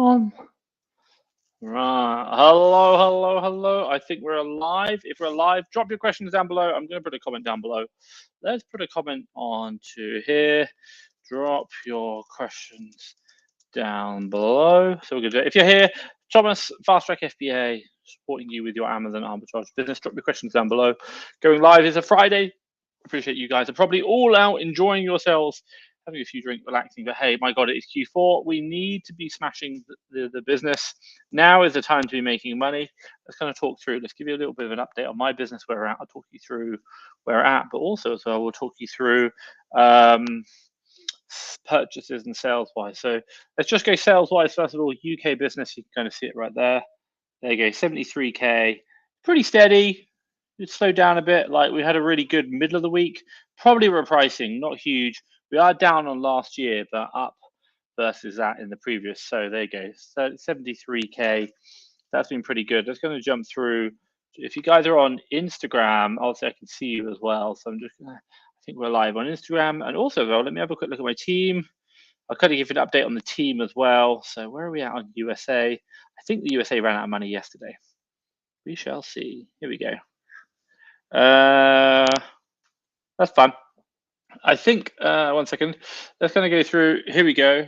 on. Right. Hello. I think we're alive. If we're alive, drop your questions down below. I'm going to put a comment down below. Let's put a comment onto here. Drop your questions down below. So we're going to do it. If you're here, Thomas, Fast Track FBA, supporting you with your Amazon arbitrage business. Drop your questions down below. Going live is a Friday. Appreciate you guys are probably all out enjoying yourselves, having a few drinks, relaxing. But hey, my God, it's Q4. We need to be smashing the business. Now is the time to be making money. Let's kind of talk through. Let's give you a little bit of an update on my business, where we're at. I'll talk you through where we're at, but also as well, we'll talk you through purchases and sales wise. So let's just go sales wise. First of all, UK business, you can kind of see it right there. There you go, 73K, pretty steady. It slowed down a bit. Like we had a really good middle of the week, probably repricing, not huge. We are down on last year, but up versus that in the previous. So there you go, so 73K. That's been pretty good. Let's going to jump through. If you guys are on Instagram, obviously I can see you as well. So I'm just gonna, I think we're live on Instagram. And also, well, let me have a quick look at my team. I'll kind of give you an update on the team as well. So where are we at on USA? I think the USA ran out of money yesterday. We shall see. Here we go. That's fun. I think, 1 second. Let's kind of go through. Here we go.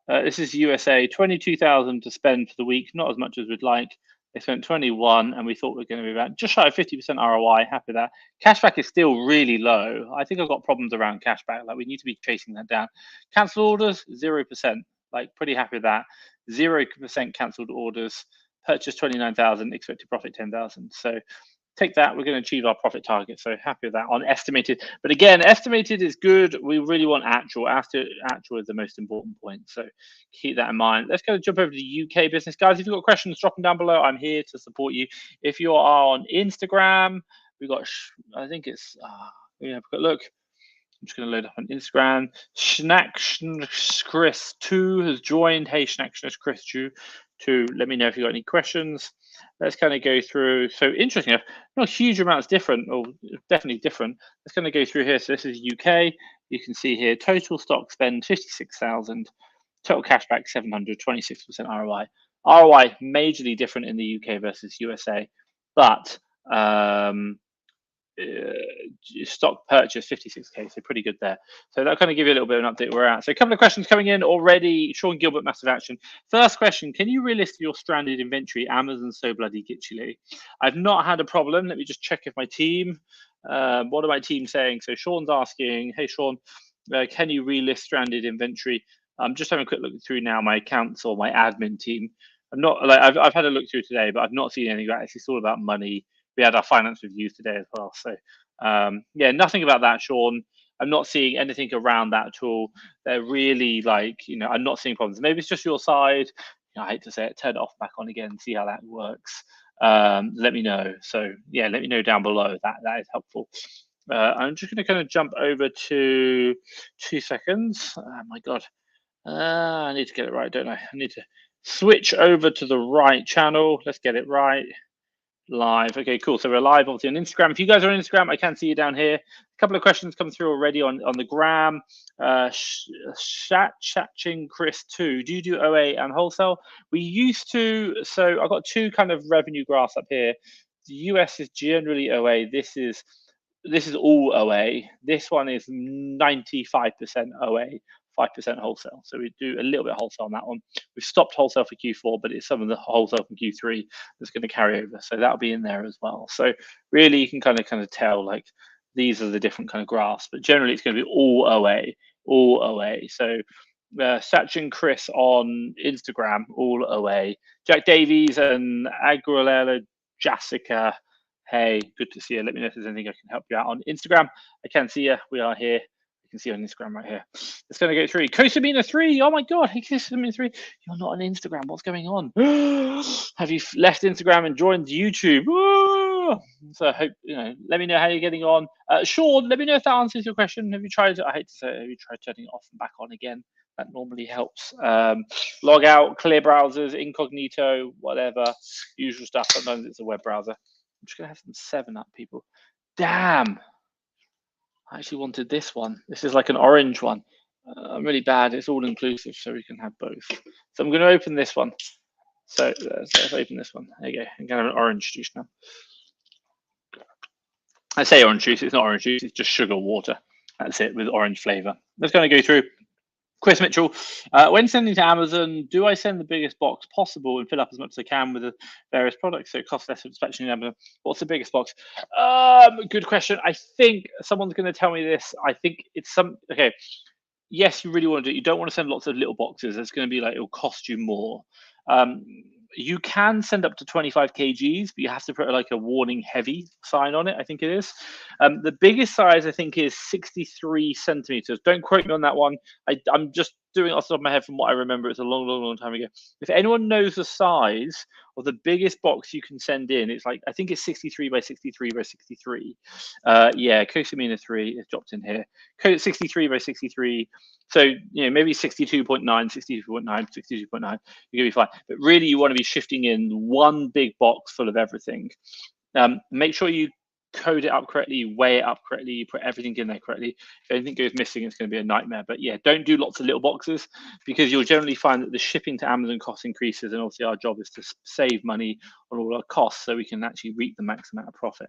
This is USA, 22,000 to spend for the week. Not as much as we'd like. They spent 21, and we thought we are going to be about just shy of 50% ROI. Happy with that. Cashback is still really low. I think I've got problems around cashback. Like we need to be chasing that down. Cancel orders, 0%. Like pretty happy with that. 0% cancelled orders. Purchase 29,000. Expected profit 10,000. So take that. We're going to achieve our profit target. So happy with that on estimated. But again, estimated is good. We really want actual. Actual is the most important point. So keep that in mind. Let's go jump over to the UK business. Guys, if you've got questions, drop them down below. I'm here to support you. If you are on Instagram, we've got, I think it's, we have a quick look. I'm just going to load up on Instagram. Chris 2 has joined. Hey, Chris 2. Let me know if you've got any questions. Let's kind of go through. So interesting enough, not huge amounts different, or definitely different. Let's kind of go through here. So this is UK. You can see here total stock spend 56,000, total cashback 700, 26% ROI. ROI majorly different in the UK versus USA, but stock purchase 56K, so pretty good there. So that kind of give you a little bit of an update where we're at. So a couple of questions coming in already. Sean Gilbert, massive action. First question, can you relist your stranded inventory? Amazon so bloody gitchily. I've not had a problem. Let me just check if my team, what are my team saying? So Sean's asking, hey Sean, can you relist stranded inventory? I'm just having a quick look through now my accounts or my admin team. I'm not like I've had a look through today, but I've not seen anything about it. It's all about money. We had our finance reviews today as well. So yeah, nothing about that, Sean. I'm not seeing anything around that at all. They're really like, I'm not seeing problems. Maybe it's just your side. I hate to say it, turn it off, back on again, see how that works. Let me know. So yeah, let me know down below. That is helpful. I'm just going to kind of jump over to 2 seconds. Oh my God. I need to get it right, don't I? I need to switch over to the right channel. Let's get it right. Live. Okay, cool. So we're live obviously on Instagram. If you guys are on Instagram, I can see you down here. A couple of questions come through already on the gram. Chatching Chris 2. Do you do OA and wholesale? We used to. So I've got two kind of revenue graphs up here. The US is generally OA. This is all OA. This one is 95% OA. 5% wholesale. So we do a little bit of wholesale on that one. We've stopped wholesale for Q4, but it's some of the wholesale from Q3 that's going to carry over. So that'll be in there as well. So really you can kind of tell like these are the different kind of graphs, but generally it's going to be all OA. So Sachin Chris on Instagram, all OA. Jack Davies and Aguilera Jessica. Hey, good to see you. Let me know if there's anything I can help you out on Instagram. I can see you. We are here. You can see on Instagram right here. It's going to go through. Kosamina 3. Oh my God. Hey, Kosamina 3. You're not on Instagram. What's going on? Have you left Instagram and joined YouTube? So I hope, let me know how you're getting on. Sean, let me know if that answers your question. Have you tried, I hate to say it, have you tried turning it off and back on again? That normally helps. Log out, clear browsers, incognito, whatever. Usual stuff. Sometimes it's a web browser. I'm just going to have some 7-Up, people. Damn. I actually wanted this one. This is like an orange one. I'm really bad. It's all inclusive, so we can have both. So I'm going to open this one. So let's open this one. There you go. I'm going to have an orange juice now. I say orange juice. It's not orange juice. It's just sugar water. That's it with orange flavor. Let's kind of go through. Chris Mitchell, when sending to Amazon, do I send the biggest box possible and fill up as much as I can with the various products so it costs less for dispatching in Amazon? What's the biggest box? Good question. I think someone's going to tell me this. I think it's okay. Yes, you really want to do it. You don't want to send lots of little boxes. It's going to be like, it'll cost you more. You can send up to 25 kgs, but you have to put like a warning heavy sign on it, I think it is. The biggest size, I think, is 63 centimeters. Don't quote me on that one. I'm just doing it off the top of my head from what I remember. It's a long time ago. If anyone knows the size of the biggest box you can send in, it's like, I think it's 63 by 63 by 63. Yeah, Cosamina 3 is dropped in here. 63 by 63. So, you know, maybe 62.9, 62.9, 62.9, you're going to be fine. But really, you want to be shifting in one big box full of everything. Make sure you code it up correctly, weigh it up correctly, you put everything in there correctly. If anything goes missing, it's going to be a nightmare. But yeah, don't do lots of little boxes, because you'll generally find that the shipping to Amazon cost increases, and obviously our job is to save money on all our costs so we can actually reap the max amount of profit.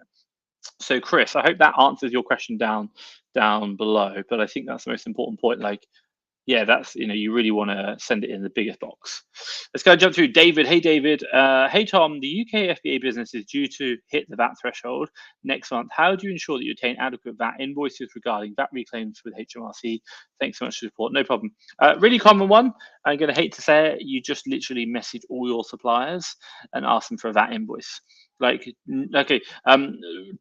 So Chris, I hope that answers your question down below, but I think that's the most important point. Like, yeah, that's, you know, you really want to send it in the biggest box. Let's go jump through David. Hey, David. Hey, Tom. The UK FBA business is due to hit the VAT threshold next month. How do you ensure that you obtain adequate VAT invoices regarding VAT reclaims with HMRC? Thanks so much for the support. No problem. Really common one. I'm going to hate to say it. You just literally message all your suppliers and ask them for a VAT invoice. Like, okay,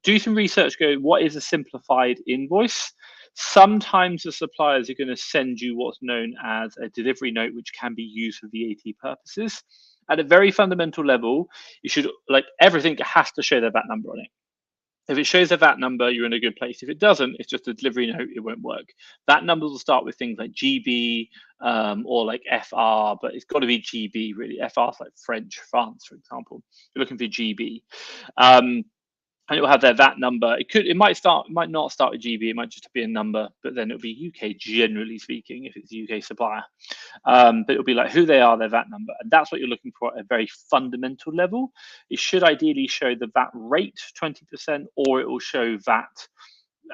do some research. Go, what is a simplified invoice? Sometimes the suppliers are going to send you what's known as a delivery note, which can be used for VAT purposes. At a very fundamental level, you should, like, everything has to show their VAT number on it. If it shows a VAT number, you're in a good place. If it doesn't, it's just a delivery note, it won't work. VAT numbers will start with things like GB or like FR, but it's got to be GB really. FR is like French, France, for example. You're looking for GB. And it will have their VAT number. It might not start with GB. It might just be a number, but then it'll be UK, generally speaking, if it's a UK supplier. But it'll be like who they are, their VAT number, and that's what you're looking for at a very fundamental level. It should ideally show the VAT rate 20%, or it will show VAT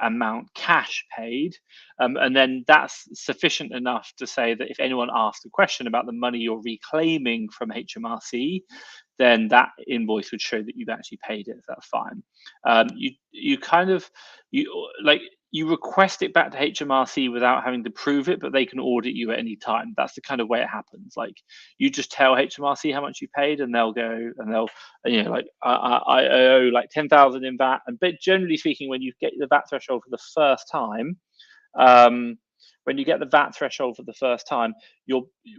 amount cash paid, and then that's sufficient enough to say that if anyone asks a question about the money you're reclaiming from HMRC, then that invoice would show that you've actually paid it. That's fine. You request it back to HMRC without having to prove it, but they can audit you at any time. That's the kind of way it happens. Like, you just tell HMRC how much you paid, and they'll go and they'll, you know, like, I owe like 10,000 in VAT. But generally speaking, when you get the VAT threshold for the first time,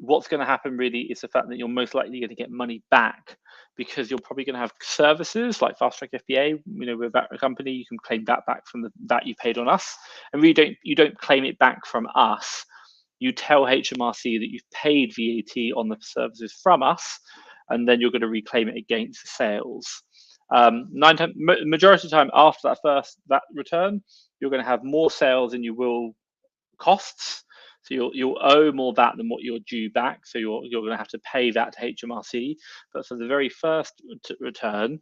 what's going to happen really is the fact that you're most likely going to get money back, because you're probably going to have services like Fast Track FBA. You know, with that company, you can claim that back from the VAT you paid on us, and you don't claim it back from us. You tell HMRC that you've paid VAT on the services from us, and then you're going to reclaim it against the sales. Majority of the time after that first VAT return, you're going to have more sales than you will costs. So you'll owe more VAT than what you're due back. So you're going to have to pay that to HMRC. But for the very first return,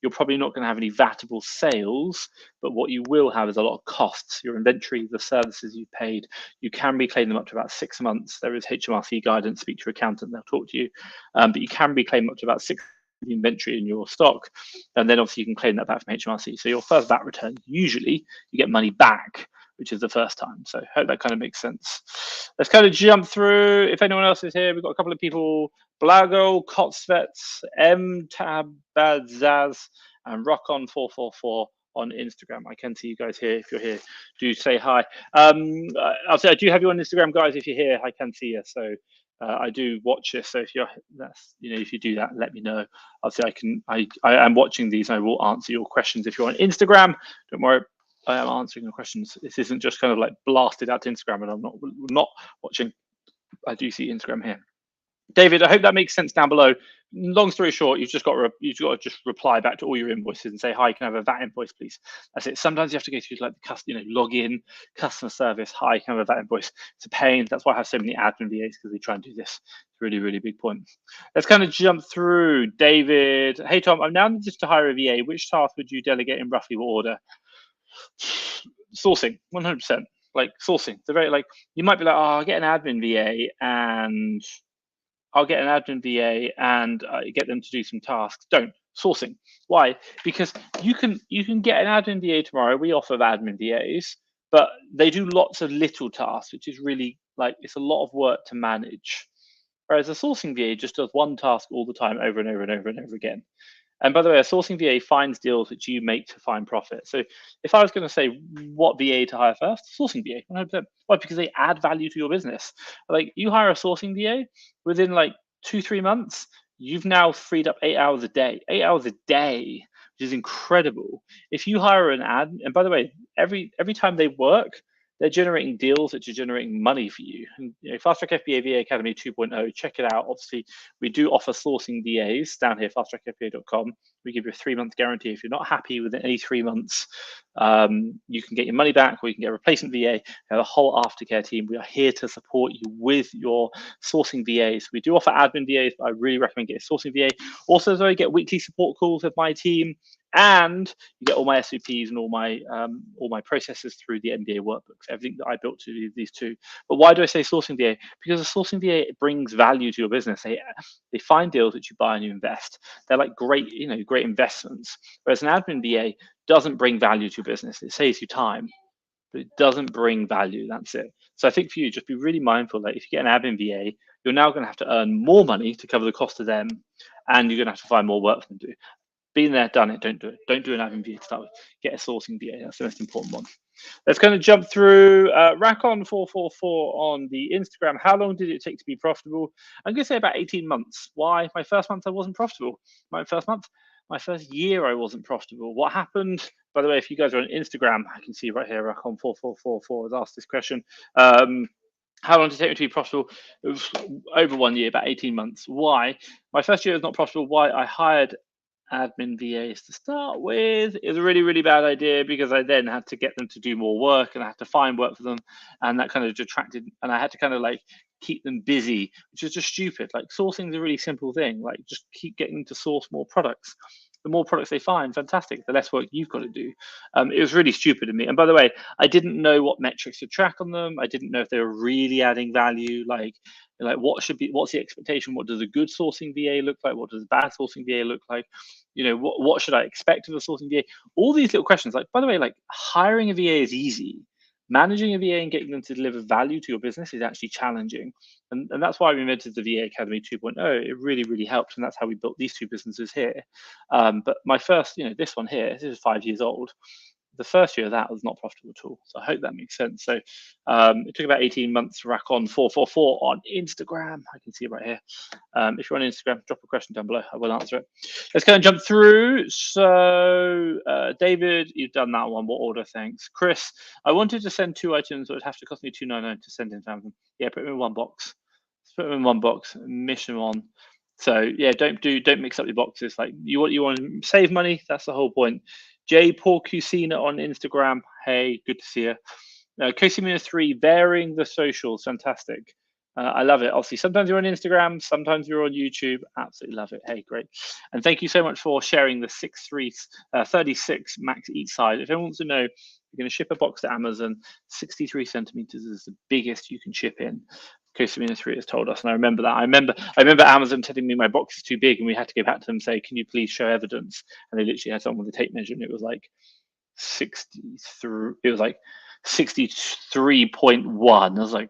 you're probably not going to have any VATable sales, but what you will have is a lot of costs. Your inventory, the services you paid, you can reclaim them up to about 6 months. There is HMRC guidance. Speak to your accountant, they'll talk to you. But you can reclaim up to about 6 inventory in your stock, and then obviously you can claim that back from HMRC. So your first VAT return, usually you get money back, which is the first time. So I hope that kind of makes sense. Let's kind of jump through. If anyone else is here, we've got a couple of people: Blago, Kotsvets, M Tabadzaz, and Rockon444 on Instagram. I can see you guys here. If you're here, do say hi. I'll say I do have you on Instagram, guys. If you're here, I can see you. So I do watch this. So if if you do that, let me know. Obviously, I am watching these. And I will answer your questions if you're on Instagram. Don't worry. I am answering your questions. This isn't just kind of like blasted out to Instagram, and I'm not watching. I do see Instagram here. David, I hope that makes sense down below. Long story short, you've just got to just reply back to all your invoices and say, "Hi, can I have a VAT invoice, please?" That's it. Sometimes you have to go through like the log in, customer service. "Hi, can I have a VAT invoice?" It's a pain. That's why I have so many admin VAs, because they try and do this. It's really, really big point. Let's kind of jump through. David, hey Tom, I'm now just to hire a VA. Which task would you delegate in roughly what order? Sourcing, 100%. Like sourcing. The very like you might be like, "Oh, I'll get an admin VA and." I'll get an admin VA and get them to do some tasks. Don't. Sourcing. Why? Because you can get an admin VA tomorrow. We offer admin VAs, but they do lots of little tasks, which is really like it's a lot of work to manage. Whereas a sourcing VA just does one task all the time, over and over and over and over again. And by the way, a sourcing VA finds deals which you make to find profit. So if I was going to say what VA to hire first, sourcing VA, 100%. Why? Because they add value to your business. Like you hire a sourcing VA, within like 2-3 months, you've now freed up 8 hours a day. 8 hours a day, which is incredible. If you hire an ad, and by the way, every time they work, they're generating deals that are generating money for you. And, Fast Track FBA VA Academy 2.0, check it out. Obviously, we do offer sourcing VAs down here, fasttrackfba.com. We give you a 3-month guarantee. If you're not happy within any 3 months, you can get your money back, or you can get a replacement VA. We have a whole aftercare team. We are here to support you with your sourcing VAs. We do offer admin VAs, but I really recommend getting a sourcing VA. Also, I get weekly support calls with my team, and you get all my SOPs and all my processes through the MBA workbooks, everything that I built to do these two. But why do I say sourcing VA? Because a sourcing VA brings value to your business. They find deals that you buy and you invest. They're like great investments. Whereas an admin VA doesn't bring value to your business. It saves you time, but it doesn't bring value. That's it. So I think for you, just be really mindful that if you get an admin VA, you're now going to have to earn more money to cover the cost of them, and you're going to have to find more work for them to do. Been there, done it. Don't do it. Don't do an admin VA to start with. Get a sourcing VA. That's the most important one. Let's kind of jump through. Rackon444 on the Instagram. How long did it take to be profitable? I'm going to say about 18 months. Why? My first month I wasn't profitable. My first year I wasn't profitable. What happened? By the way, if you guys are on Instagram, I can see right here, Rackon4444 has asked this question. How long did it take me to be profitable? It was over 1 year, about 18 months. Why? My first year was not profitable. Why? I hired admin VAs to start with. It was a really, really bad idea, because I then had to get them to do more work, and I had to find work for them, and that kind of detracted, and I had to kind of like keep them busy, which is just stupid. Like sourcing is a really simple thing. Like just keep getting them to source more products. The more products they find, fantastic. The less work you've got to do. It was really stupid of me. And by the way, I didn't know what metrics to track on them. I didn't know if they were really adding value. Like what's the expectation? What does a good sourcing VA look like? What does a bad sourcing VA look like? What should I expect of a sourcing VA? All these little questions. Like, by the way, like hiring a VA is easy. Managing a VA and getting them to deliver value to your business is actually challenging. And that's why we invented the VA Academy 2.0. It really, really helped. And that's how we built these two businesses here. But my first, this one here, this is 5 years old. The first year of that was not profitable at all. So I hope that makes sense. So it took about 18 months to rack on 444 on Instagram. I can see it right here. If you're on Instagram, drop a question down below. I will answer it. Let's go and jump through. So David, you've done that one. What order? Thanks. Chris, I wanted to send 2 items, but it would have to cost me $2.99 to send in them. Yeah, put them in one box. Let's put them in one box. Mission on. So yeah, don't mix up your boxes. Like you want to save money. That's the whole point. J Paul Cusina on Instagram. Hey, good to see you. Cosimina3, varying the socials, fantastic. I love it. Obviously, sometimes you're on Instagram, sometimes you're on YouTube. Absolutely love it. Hey, great. And thank you so much for sharing the 36 max each side. If anyone wants to know, you're going to ship a box to Amazon. 63 centimeters is the biggest you can ship in. Cosimina3 has told us, and I remember that. I remember Amazon telling me my box is too big, and we had to go back to them and say, "Can you please show evidence?" And they literally had someone with a tape measure, and it was like 63. It was like 63.1. I was like,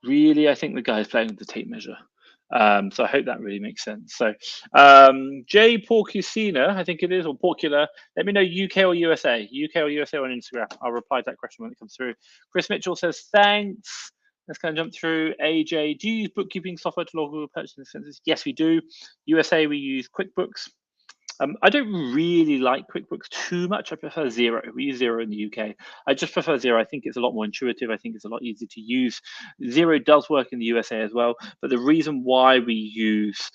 really? I think the guy's playing with the tape measure. So I hope that really makes sense. So J Porcusina, I think it is, or Porcula. Let me know UK or USA. UK or USA on Instagram. I'll reply to that question when it comes through. Chris Mitchell says, thanks. Let's kind of jump through. AJ, do you use bookkeeping software to log all purchase expenses? Yes, we do. USA, we use QuickBooks. I don't really like QuickBooks too much. I prefer Zero. We use Zero in the UK. I just prefer Zero. I think it's a lot more intuitive. I think it's a lot easier to use. Zero does work in the USA as well, but the reason why we use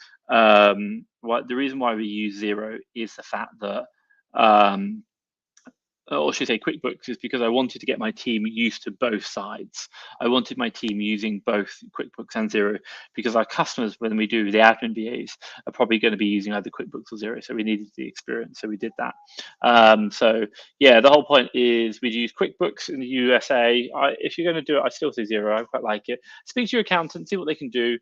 Zero is the fact that um, or should I say QuickBooks, is because I wanted to get my team used to both sides. I wanted my team using both QuickBooks and Zero because our customers, when we do the admin BAs, are probably going to be using either QuickBooks or Zero. So we needed the experience. So we did that. So yeah, the whole point is we use QuickBooks in the USA. If you're going to do it, I still say Zero. I quite like it. Speak to your accountant, see what they can do.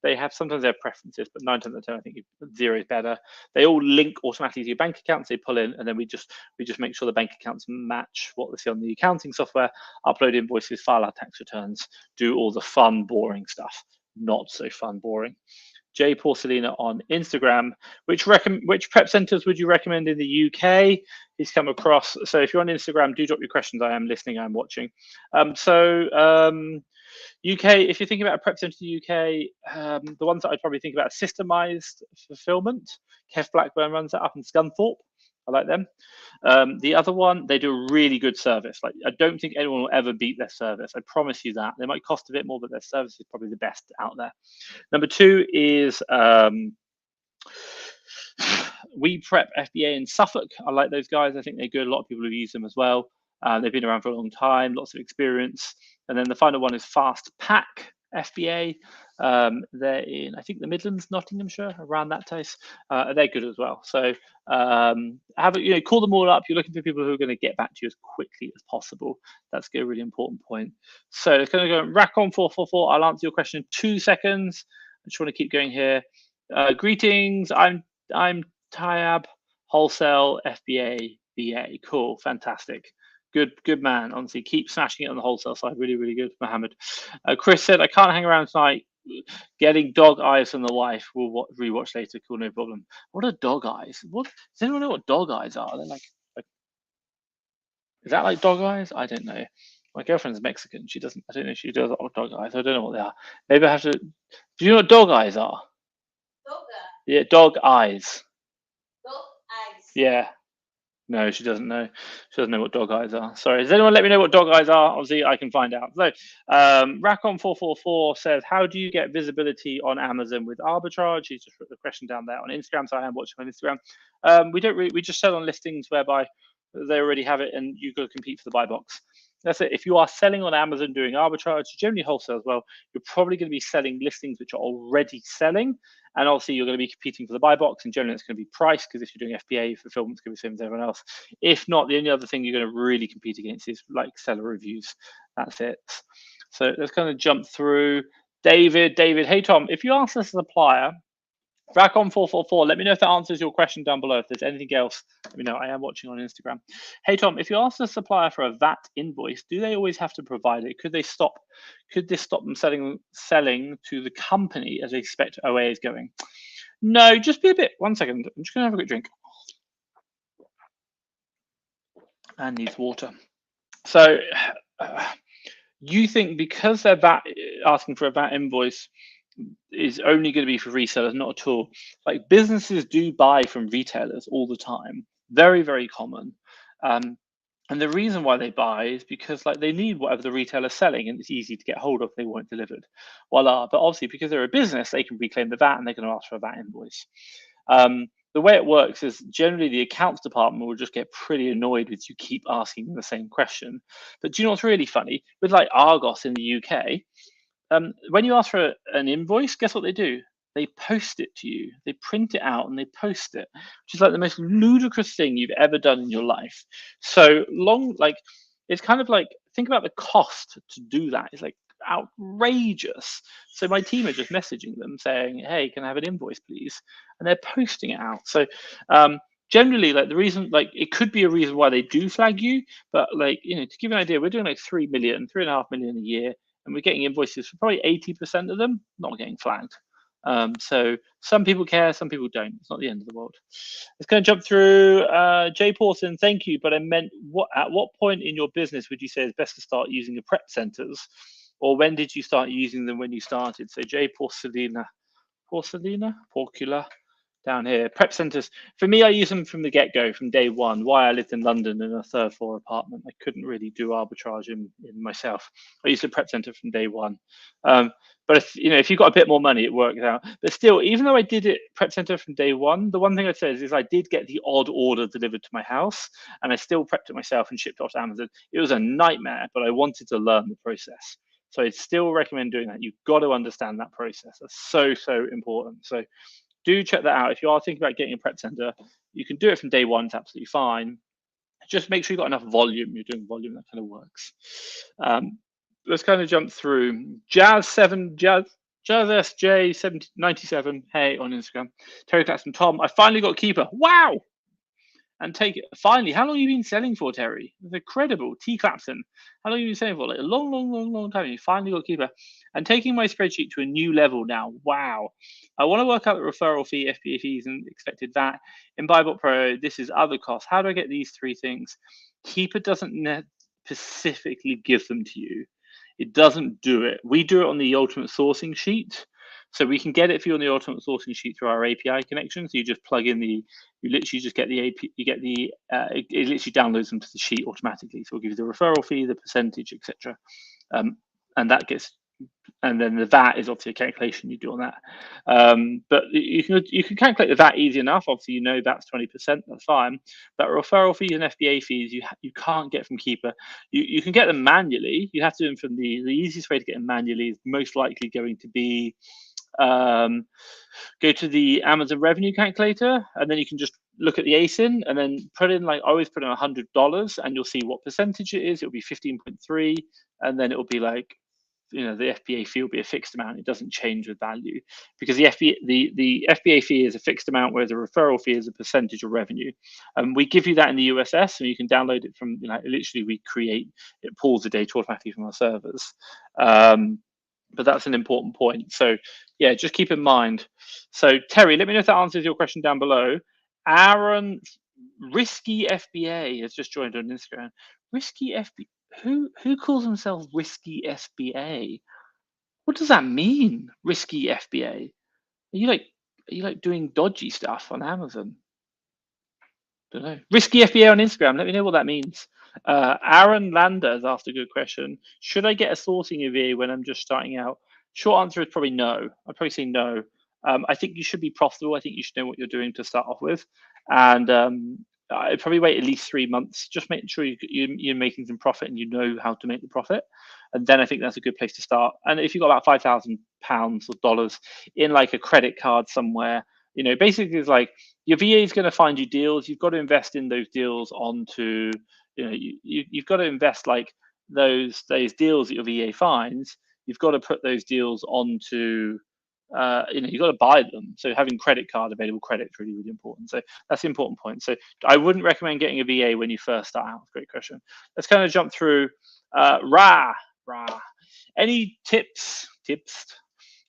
They have sometimes they have preferences, but 9 times out of 10, I think Zero is better. They all link automatically to your bank accounts. They pull in, and then we just make sure the bank accounts match what they see on the accounting software, upload invoices, file our tax returns, do all the fun, boring stuff. Not so fun, boring. J Porcelina on Instagram. Which prep centers would you recommend in the UK? He's come across. So if you're on Instagram, do drop your questions. I am listening. I'm watching. UK, if you're thinking about a prep center in the UK, the ones that I'd probably think about are Systemized Fulfillment. Kev Blackburn runs that up in Scunthorpe. I like them. The other one, they do a really good service. Like, I don't think anyone will ever beat their service. I promise you that. They might cost a bit more, but their service is probably the best out there. Number 2 is We Prep FBA in Suffolk. I like those guys. I think they're good. A lot of people have used them as well. They've been around for a long time, lots of experience. And then the final one is Fast Pack FBA. They're in, I think, the Midlands, Nottinghamshire, around that place. They're good as well. So call them all up. You're looking for people who are going to get back to you as quickly as possible. That's a really important point. So it's going to go rack on 444. I'll answer your question in 2 seconds. I just want to keep going here. Greetings. I'm Tyab, wholesale FBA BA. Cool, fantastic. Good man. Honestly, keep smashing it on the wholesale side. Really, really good, Mohammed. Chris said, I can't hang around tonight. Getting dog eyes from the wife. We'll rewatch later. Cool, no problem. What are dog eyes? What does anyone know what dog eyes are? They're like is that like dog eyes? I don't know. My girlfriend's Mexican. She doesn't. I don't know if she does dog eyes. I don't know what they are. Maybe I have to. Do you know what dog eyes are? Dog eye. Yeah, dog eyes. Dog eyes. Yeah. No, she doesn't know. She doesn't know what dog eyes are. Sorry. Does anyone let me know what dog eyes are? Obviously, I can find out. So, Racon444 says, how do you get visibility on Amazon with arbitrage? He's just put the question down there on Instagram. So I am watching on Instagram. We just sell on listings whereby they already have it and you've got to compete for the buy box. That's it. If you are selling on Amazon doing arbitrage, generally wholesale as well, you're probably going to be selling listings which are already selling. And obviously, you're going to be competing for the buy box. And generally, it's going to be price because if you're doing FBA, fulfillment's going to be the same as everyone else. If not, the only other thing you're going to really compete against is like seller reviews. That's it. So let's kind of jump through. David, hey, Tom, if you ask a supplier, Racon444, let me know if that answers your question down below. If there's anything else, let me know. I am watching on Instagram. Hey, Tom, if you ask the supplier for a VAT invoice, do they always have to provide it? Could this stop them selling to the company as they expect OA is going? No, just be a bit. 1 second. I'm just going to have a quick drink. And needs water. So you think because they're asking for a VAT invoice, is only going to be for resellers, not at all. Like businesses do buy from retailers all the time, very, very common. And the reason why they buy is because like they need whatever the retailer's selling and it's easy to get hold of, they want it delivered. Voila. But obviously because they're a business, they can reclaim the VAT and they're going to ask for a VAT invoice. The way it works is generally the accounts department will just get pretty annoyed with you keep asking them the same question. But do you know what's really funny? With like Argos in the UK, when you ask for an invoice, guess what they do? They post it to you. They print it out and they post it, which is like the most ludicrous thing you've ever done in your life. So long, like it's kind of like think about the cost to do that. It's like outrageous. So my team are just messaging them saying, "Hey, can I have an invoice, please?" And they're posting it out. So generally, like the reason, like it could be a reason why they do flag you, but like to give you an idea, we're doing like 3.5 million a year. And we're getting invoices for probably 80% of them not getting flagged. So some people care, some people don't. It's not the end of the world. Let's go and jump through. Jay Pawson, thank you. But I meant, at what point in your business would you say it's best to start using the prep centers? Or when did you start using them when you started? So Jay Porcelina, down here. Prep centers, for me, I use them from the get-go, from day one. Why I lived in London in a third floor apartment. I couldn't really do arbitrage in myself. I used a prep center from day one. But if you've got a bit more money, it works out. But still, even though I did it prep center from day one, the one thing I'd say is I did get the odd order delivered to my house, and I still prepped it myself and shipped it off to Amazon. It was a nightmare, but I wanted to learn the process. So I'd still recommend doing that. You've got to understand that process. That's so, so important. So do check that out. If you are thinking about getting a prep center, you can do it from day one. It's absolutely fine. Just make sure you've got enough volume. You're doing volume, that kind of works. Let's kind of jump through. Jazz SJ 97. Hey, on Instagram. Terry Claxton, Tom, I finally got a keeper. Wow. And take it finally. How long have you been selling for, Terry? It's incredible. T Clapton. How long have you been selling for? Like a long time. You finally got a keeper. And taking my spreadsheet to a new level now. Wow. I want to work out the referral fee, FBA fees, and expected VAT. In Buybot Pro, this is other costs. How do I get these three things? Keeper doesn't specifically give them to you. It doesn't do it. We do it on the ultimate sourcing sheet. So we can get it for you on the ultimate sourcing sheet through our API connection. So you just plug in you literally just get the API, it literally downloads them to the sheet automatically. So we'll give you the referral fee, the percentage, etc. And then the VAT is obviously a calculation you do on that. But you can calculate the VAT easy enough. Obviously, that's 20%. That's fine. But referral fees and FBA fees you can't get from Keeper. You can get them manually. You have to do them from the easiest way to get them manually is most likely going to be go to the Amazon revenue calculator, and then you can just look at the ASIN and then put in, like, I always put in $100, and you'll see what percentage it is. It'll be 15.3, and then it'll be like, the FBA fee will be a fixed amount. It doesn't change with value because the FBA fee is a fixed amount, whereas the referral fee is a percentage of revenue. We give you that in the USS, and you can download it from, literally it pulls the data automatically from our servers. But that's an important point. So yeah, just keep in mind. So Terry, let me know if that answers your question down below. Aaron, Risky FBA has just joined on Instagram. Risky FBA. Who calls themselves Risky FBA? What does that mean? Risky FBA? Are you like doing dodgy stuff on Amazon? Don't know. Risky FBA on Instagram. Let me know what that means. Aaron Lander has asked a good question. Should I get a sourcing EVA when I'm just starting out? Short answer is probably no. I'd probably say no. I think you should be profitable. I think you should know what you're doing to start off with. And I'd probably wait at least 3 months. Just make sure you're making some profit and you know how to make the profit. And then I think that's a good place to start. And if you've got about £5,000 or dollars in like a credit card somewhere, basically it's like your VA is going to find you deals. You've got to invest in those deals onto, you've got to invest like those deals that your VA finds. You've got to put those deals onto, you've got to buy them. So having available credit is really, really important. So that's the important point. So I wouldn't recommend getting a VA when you first start out. Great question. Let's kind of jump through. Ra. Any tips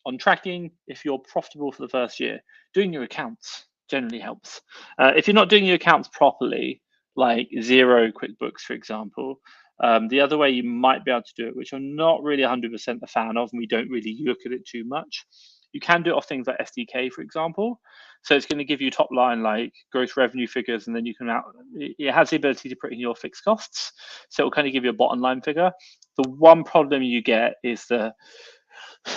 on tracking if you're profitable for the first year? Doing your accounts generally helps. If you're not doing your accounts properly, like Xero, QuickBooks, for example, the other way you might be able to do it, which I'm not really 100% a fan of, and we don't really look at it too much, you can do it off things like SDK, for example. So it's going to give you top line like gross revenue figures, and then you can it has the ability to put in your fixed costs. So it'll kind of give you a bottom line figure. The one problem you get is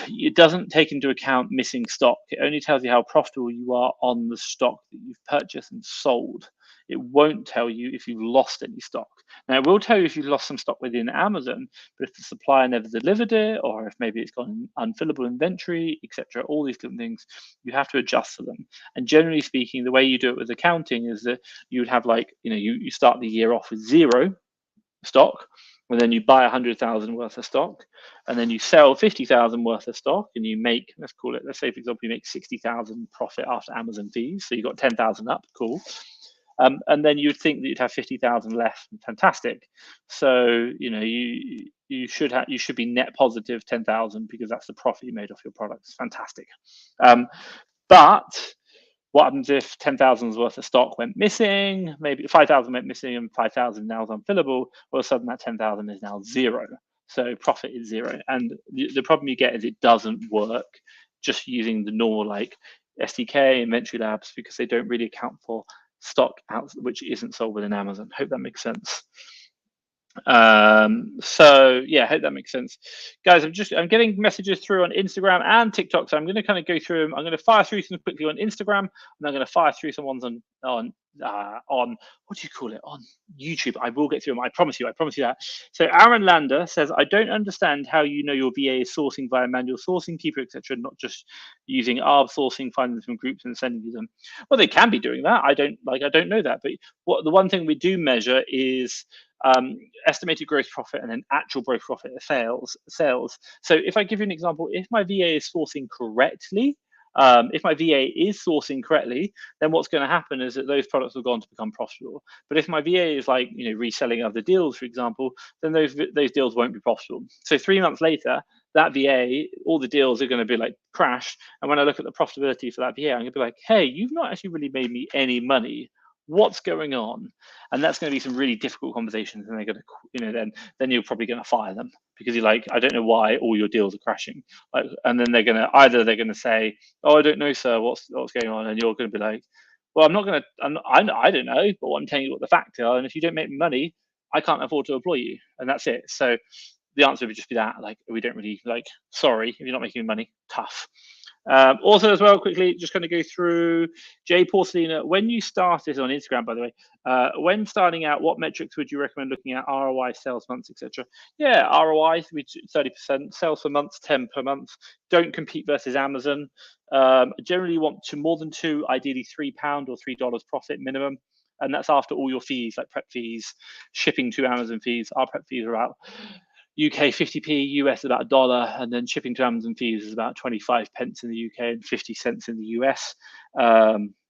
it doesn't take into account missing stock. It only tells you how profitable you are on the stock that you've purchased and sold. It won't tell you if you've lost any stock. Now, it will tell you if you've lost some stock within Amazon, but if the supplier never delivered it, or if maybe it's got an unfillable inventory, etc., all these different things, you have to adjust for them. And generally speaking, the way you do it with accounting is that you would have you start the year off with 0 stock, and then you buy 100,000 worth of stock, and then you sell 50,000 worth of stock, and you make, let's say for example, you make 60,000 profit after Amazon fees. So you got 10,000 up, cool. And then you'd think that you'd have 50,000 left. Fantastic. So you should be net positive 10,000 because that's the profit you made off your products. Fantastic. But what happens if 10,000's worth of stock went missing? Maybe 5,000 went missing and 5,000 now is unfillable. All of a sudden, that 10,000 is now 0. So profit is 0. And the problem you get is it doesn't work just using the normal SDK, Inventory Labs, because they don't really account for stock out which isn't sold within Amazon. Hope that makes sense. So yeah, I hope that makes sense, guys. I'm getting messages through on Instagram and TikTok, so I'm going to kind of go through them. I'm going to fire through some quickly on Instagram, and I'm going to fire through some ones on what do you call it, on YouTube. I will get through them. I promise you that. So Aaron Lander says, I don't understand how you know your VA is sourcing via manual sourcing, keeper, etc., not just using ARB sourcing, finding them from groups and sending you them. Well, they can be doing that. I don't know that, but the one thing we do measure is estimated gross profit and then actual gross profit sales. So if I give you an example, if my VA is sourcing correctly, if my VA is sourcing correctly, then what's going to happen is that those products will go on to become profitable. But if my VA is like, reselling other deals, for example, then those deals won't be profitable. So 3 months later, that VA, all the deals are going to be like crashed. And when I look at the profitability for that VA, I'm going to be like, hey, you've not actually really made me any money. What's going on? And that's going to be some really difficult conversations, and they're going to, then you're probably going to fire them because you're like, I don't know why all your deals are crashing. Like, and then they're going to say, oh, I don't know, sir, what's going on, and you're going to be like, well, I don't know, but I'm telling you what the facts are, and if you don't make money, I can't afford to employ you, and that's it. So the answer would just be that, like, we don't really sorry if you're not making money, tough. Also, as well, quickly, just going to go through Jay Porcelina. When you started on Instagram, by the way, when starting out, what metrics would you recommend looking at? ROI, sales months, etc. Yeah, ROI, 30%, sales per month, 10 per month. Don't compete versus Amazon. Generally, you want to more than 2, ideally £3 or $3 profit minimum. And that's after all your fees, like prep fees, shipping to Amazon fees. Our prep fees are out. UK 50p, US about $1, and then shipping to Amazon fees is about 25 pence in the UK and 50 cents in the US.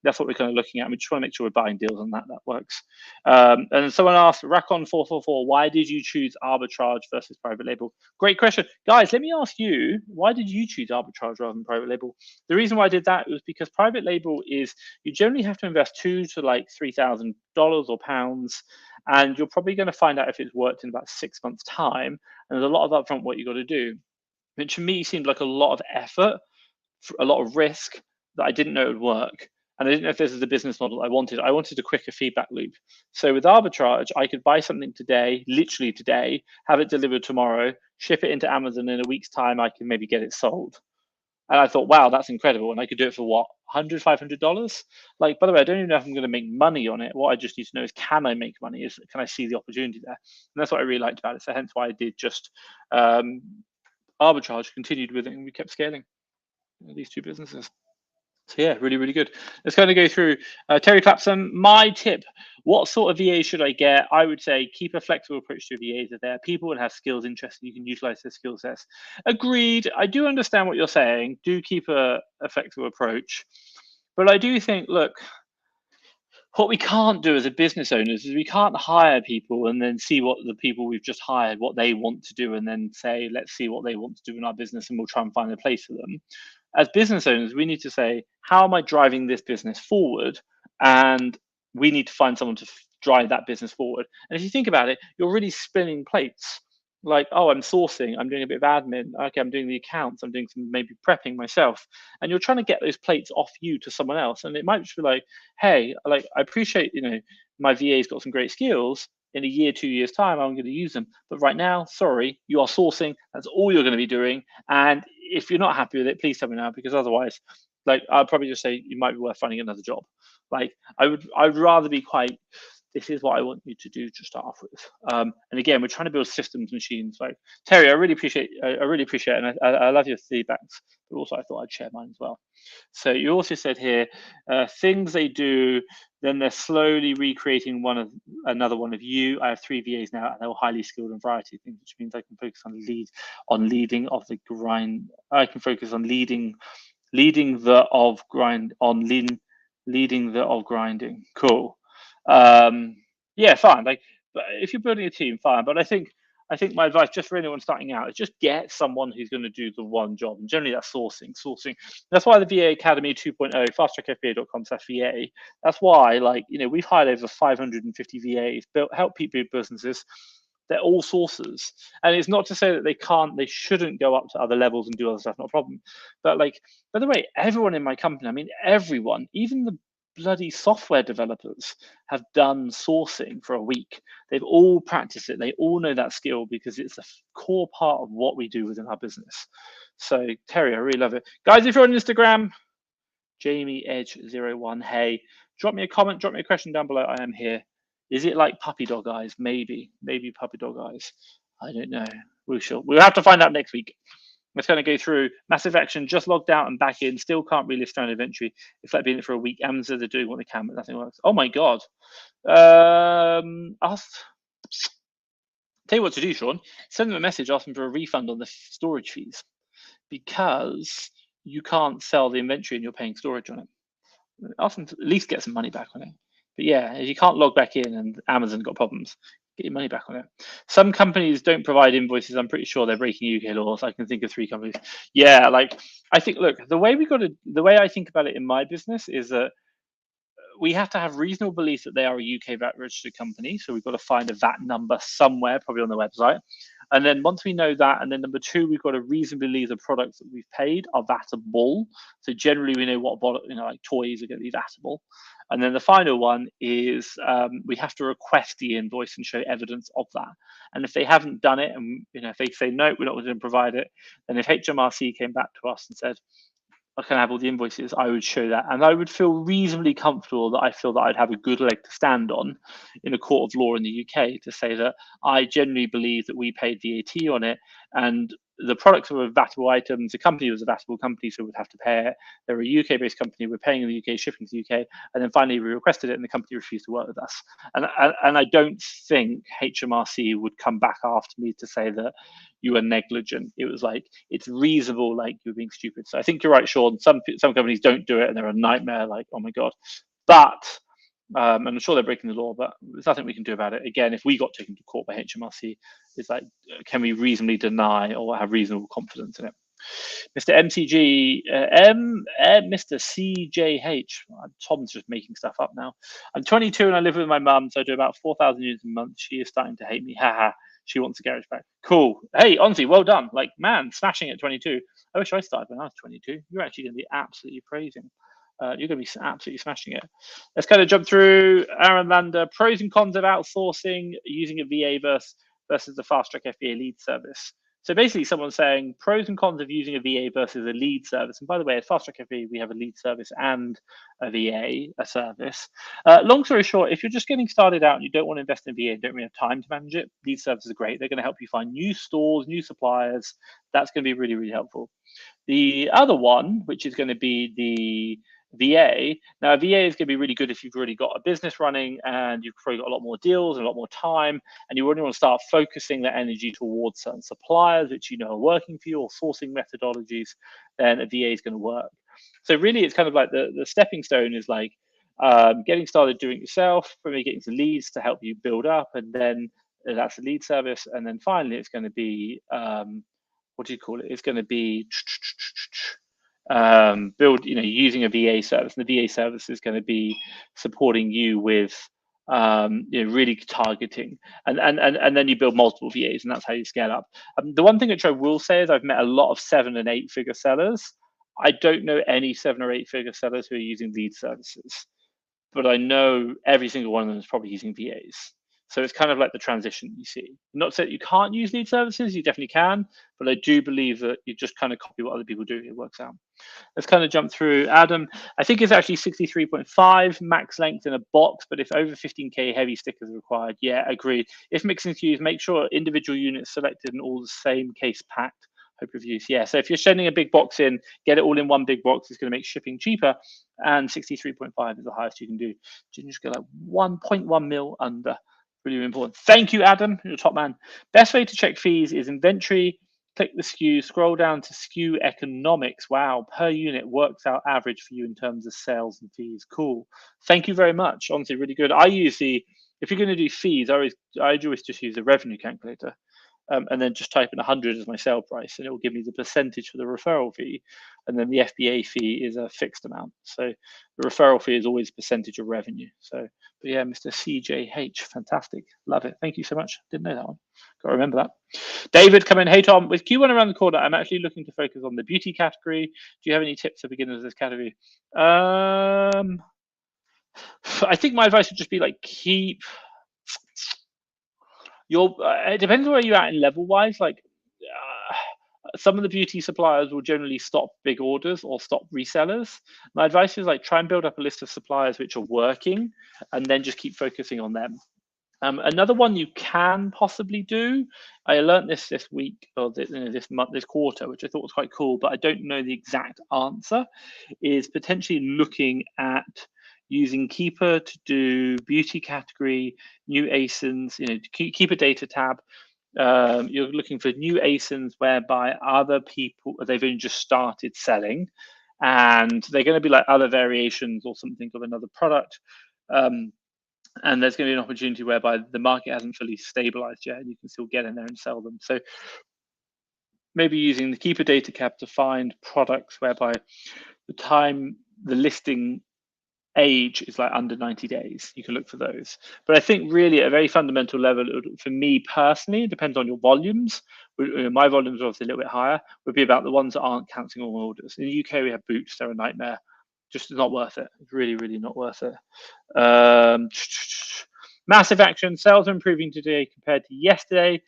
That's what we're kind of looking at. We just want to make sure we're buying deals on that. That works. And someone asked, Racon444, why did you choose arbitrage versus private label? Great question. Guys, let me ask you, why did you choose arbitrage rather than private label? The reason why I did that was because private label is, you generally have to invest $2,000 to $3,000 or pounds, and you're probably going to find out if it's worked in about 6 months' time. And there's a lot of upfront what you got to do, which to me seemed like a lot of effort, a lot of risk that I didn't know it would work. And I didn't know if this is the business model I wanted. I wanted a quicker feedback loop. So with arbitrage, I could buy something today, literally today, have it delivered tomorrow, ship it into Amazon in a week's time, I can maybe get it sold. And I thought, wow, that's incredible. And I could do it for what, $100, $500? Like, by the way, I don't even know if I'm going to make money on it. What I just need to know is, can I make money? Can I see the opportunity there? And that's what I really liked about it. So hence why I did just arbitrage, continued with it, and we kept scaling these two businesses. So yeah, really, really good. Let's kind of go through. Terry Clapson, my tip, what sort of VA should I get? I would say keep a flexible approach to VAs. If there are people that have skills, interests, you can utilize their skill sets. Agreed. I do understand what you're saying. Do keep a flexible approach. But I do think, look, what we can't do as a business owners is we can't hire people and then see what the people we've just hired, what they want to do, and then say, let's see what they want to do in our business and we'll try and find a place for them. As business owners, we need to say, how am I driving this business forward? And we need to find someone to drive that business forward. And if you think about it, you're really spinning plates. Like, oh, I'm sourcing, I'm doing a bit of admin, okay, I'm doing the accounts, I'm doing some maybe prepping myself. And you're trying to get those plates off you to someone else. And it might just be like, hey, like, I appreciate, my VA's got some great skills. In a year, 2 years time, I'm going to use them. But right now, sorry, you are sourcing. That's all you're going to be doing. And if you're not happy with it, please tell me now, because otherwise, like, I'll probably just say you might be worth finding another job. Like, I'd rather be quite, this is what I want you to do to start off with. And again, we're trying to build systems machines. Like, Terry, I really appreciate it, and I love your feedbacks. But also, I thought I'd share mine as well. So you also said here, things they do, then they're slowly recreating another one of you. I have 3 VAs now, and they're all highly skilled in a variety of things, which means I can focus on leading of the grind. I can focus on leading the of grinding. Cool. Yeah, fine. Like, but if you're building a team, fine. But I think my advice, just for anyone starting out, is just get someone who's going to do the one job. And generally that's sourcing. That's why the VA Academy 2.0, fasttrackfba.com/VA. That's why, we've hired over 550 VAs, help people businesses. They're all sources. And it's not to say that they shouldn't go up to other levels and do other stuff, not a problem. But like, by the way, everyone in my company, I mean, everyone, even the bloody software developers have done sourcing for a week. They've all practiced it. They all know that skill because it's a core part of what we do within our business. So Terry, I really love it. Guys, if you're on Instagram, Jamie Edge01, hey, drop me a comment, drop me a question down below. I am here. Is it like puppy dog eyes? Maybe puppy dog eyes. I don't know. We'll have to find out next week. Let's kind of go through massive action, just logged out and back in, still can't relist stranded inventory. It's like being it for a week. Amazon, they're doing what they can, but nothing works. Oh my God. I'll tell you what to do, Sean. Send them a message asking for a refund on the storage fees because you can't sell the inventory and you're paying storage on it. Ask them to at least get some money back on it. But yeah, if you can't log back in and Amazon got problems, get your money back on it. Some companies don't provide invoices. I'm pretty sure they're breaking UK laws. I can think of 3 companies. Yeah, like I think, look, the way I think about it in my business is that we have to have reasonable belief that they are a UK VAT registered company. So we've got to find a VAT number somewhere, probably on the website. And then once we know that, and then number 2, we've got to reasonably believe the products that we've paid are VATable. So generally we know what, like toys are going to be VATable. And then the final one is we have to request the invoice and show evidence of that. And if they haven't done it, and if they say no, we're not going to provide it, then if HMRC came back to us and said, I can have all the invoices, I would show that. And I would feel reasonably comfortable that I feel that I'd have a good leg to stand on in a court of law in the UK to say that I genuinely believe that we paid VAT on it and the products were VATable items. The company was a VATable company, so we'd have to pay it. They're a UK-based company. We're paying in the UK, shipping to the UK, and then finally we requested it, and the company refused to work with us. And I don't think HMRC would come back after me to say that you were negligent. It was like it's reasonable, like you're being stupid. So I think you're right, Sean. Some companies don't do it, and they're a nightmare. Like, oh my God, but. And I'm sure they're breaking the law, but there's nothing we can do about it. Again, if we got taken to court by HMRC, it's like, can we reasonably deny or have reasonable confidence in it? Mr. MCG, Mr. CJH. Tom's just making stuff up now. I'm 22 and I live with my mum, so I do about 4,000 units a month. She is starting to hate me. Haha. She wants a garage back. Cool. Hey, honestly, well done. Like, man, smashing at 22. I wish I started when I was 22. You're actually going to be absolutely praising. You're going to be absolutely smashing it. Let's kind of jump through Aaron Lander. Pros and cons of outsourcing using a VA versus the fast track FBA lead service. So basically someone's saying pros and cons of using a VA versus a lead service. And by the way, at Fast Track FBA, we have a lead service and a VA, a service. Long story short, if you're just getting started out and you don't want to invest in VA and don't really have time to manage it, lead services are great. They're going to help you find new stores, new suppliers. That's going to be really, really helpful. The other one, which is going to be the VA. Now, a VA is going to be really good if you've already got a business running and you've probably got a lot more deals and a lot more time, and you really want to start focusing that energy towards certain suppliers which you know are working for you or sourcing methodologies, then a VA is going to work. So really, it's kind of like the stepping stone is like getting started doing it yourself, probably getting some leads to help you build up, and then that's the lead service, and then finally it's going to be what do you call it? It's going to be using a VA service, and the VA service is going to be supporting you with really targeting, and then you build multiple VAs, and that's how you scale up. The one thing which I will say is I've met a lot of 7 and 8 figure sellers. I don't know any 7 or 8 figure sellers who are using lead services, but I know every single one of them is probably using VAs. So it's kind of like the transition you see. Not so that you can't use lead services, you definitely can, but I do believe that you just kind of copy what other people do, it works out. Let's kind of jump through Adam. I think it's actually 63.5 max length in a box, but if over 15K heavy stickers are required, yeah, agreed. If mixing SKUs, make sure individual units selected and all the same case packed. Hope reviews. Yeah, so if you're sending a big box in, get it all in one big box. It's going to make shipping cheaper, and 63.5 is the highest you can do. You can just go like 1.1 mil under. Really important. Thank you, Adam. You're a top man. Best way to check fees is inventory. Click the SKU, scroll down to SKU economics. Wow, per unit works out average for you in terms of sales and fees. Cool. Thank you very much. Honestly, really good. If you're going to do fees, I always just use a revenue calculator. and then just type in 100 as my sale price, and it will give me the percentage for the referral fee, and then the FBA fee is a fixed amount. So the referral fee is always percentage of revenue. So, but yeah, Mr. CJH, fantastic, love it. Thank you so much. Didn't know that one. Got to remember that. David, come in. Hey Tom, with Q1 around the corner, I'm actually looking to focus on the beauty category. Do you have any tips for beginners of this category? I think my advice would just be like keep your. It depends where you're at in level wise. Like some of the beauty suppliers will generally stop big orders or stop resellers. My advice is like try and build up a list of suppliers which are working, and then just keep focusing on them. Another one you can possibly do, I learned this week or this month, this quarter, which I thought was quite cool, but I don't know the exact answer, is potentially looking at using Keeper to do beauty category, new ASINs, keep a data tab. You're looking for new ASINs whereby other people, they've only just started selling, and they're going to be like other variations or something of another product. And there's going to be an opportunity whereby the market hasn't fully stabilized yet, and you can still get in there and sell them. So maybe using the Keeper data cap to find products whereby the listing age is like under 90 days. You can look for those. But I think really at a very fundamental level, for me personally, it depends on your volumes. My volumes are obviously a little bit higher, would be about the ones that aren't cancelling all orders. In the UK, we have Boots, they're a nightmare. Just not worth it. It's really, really not worth it. Massive action. Sales are improving today compared to yesterday.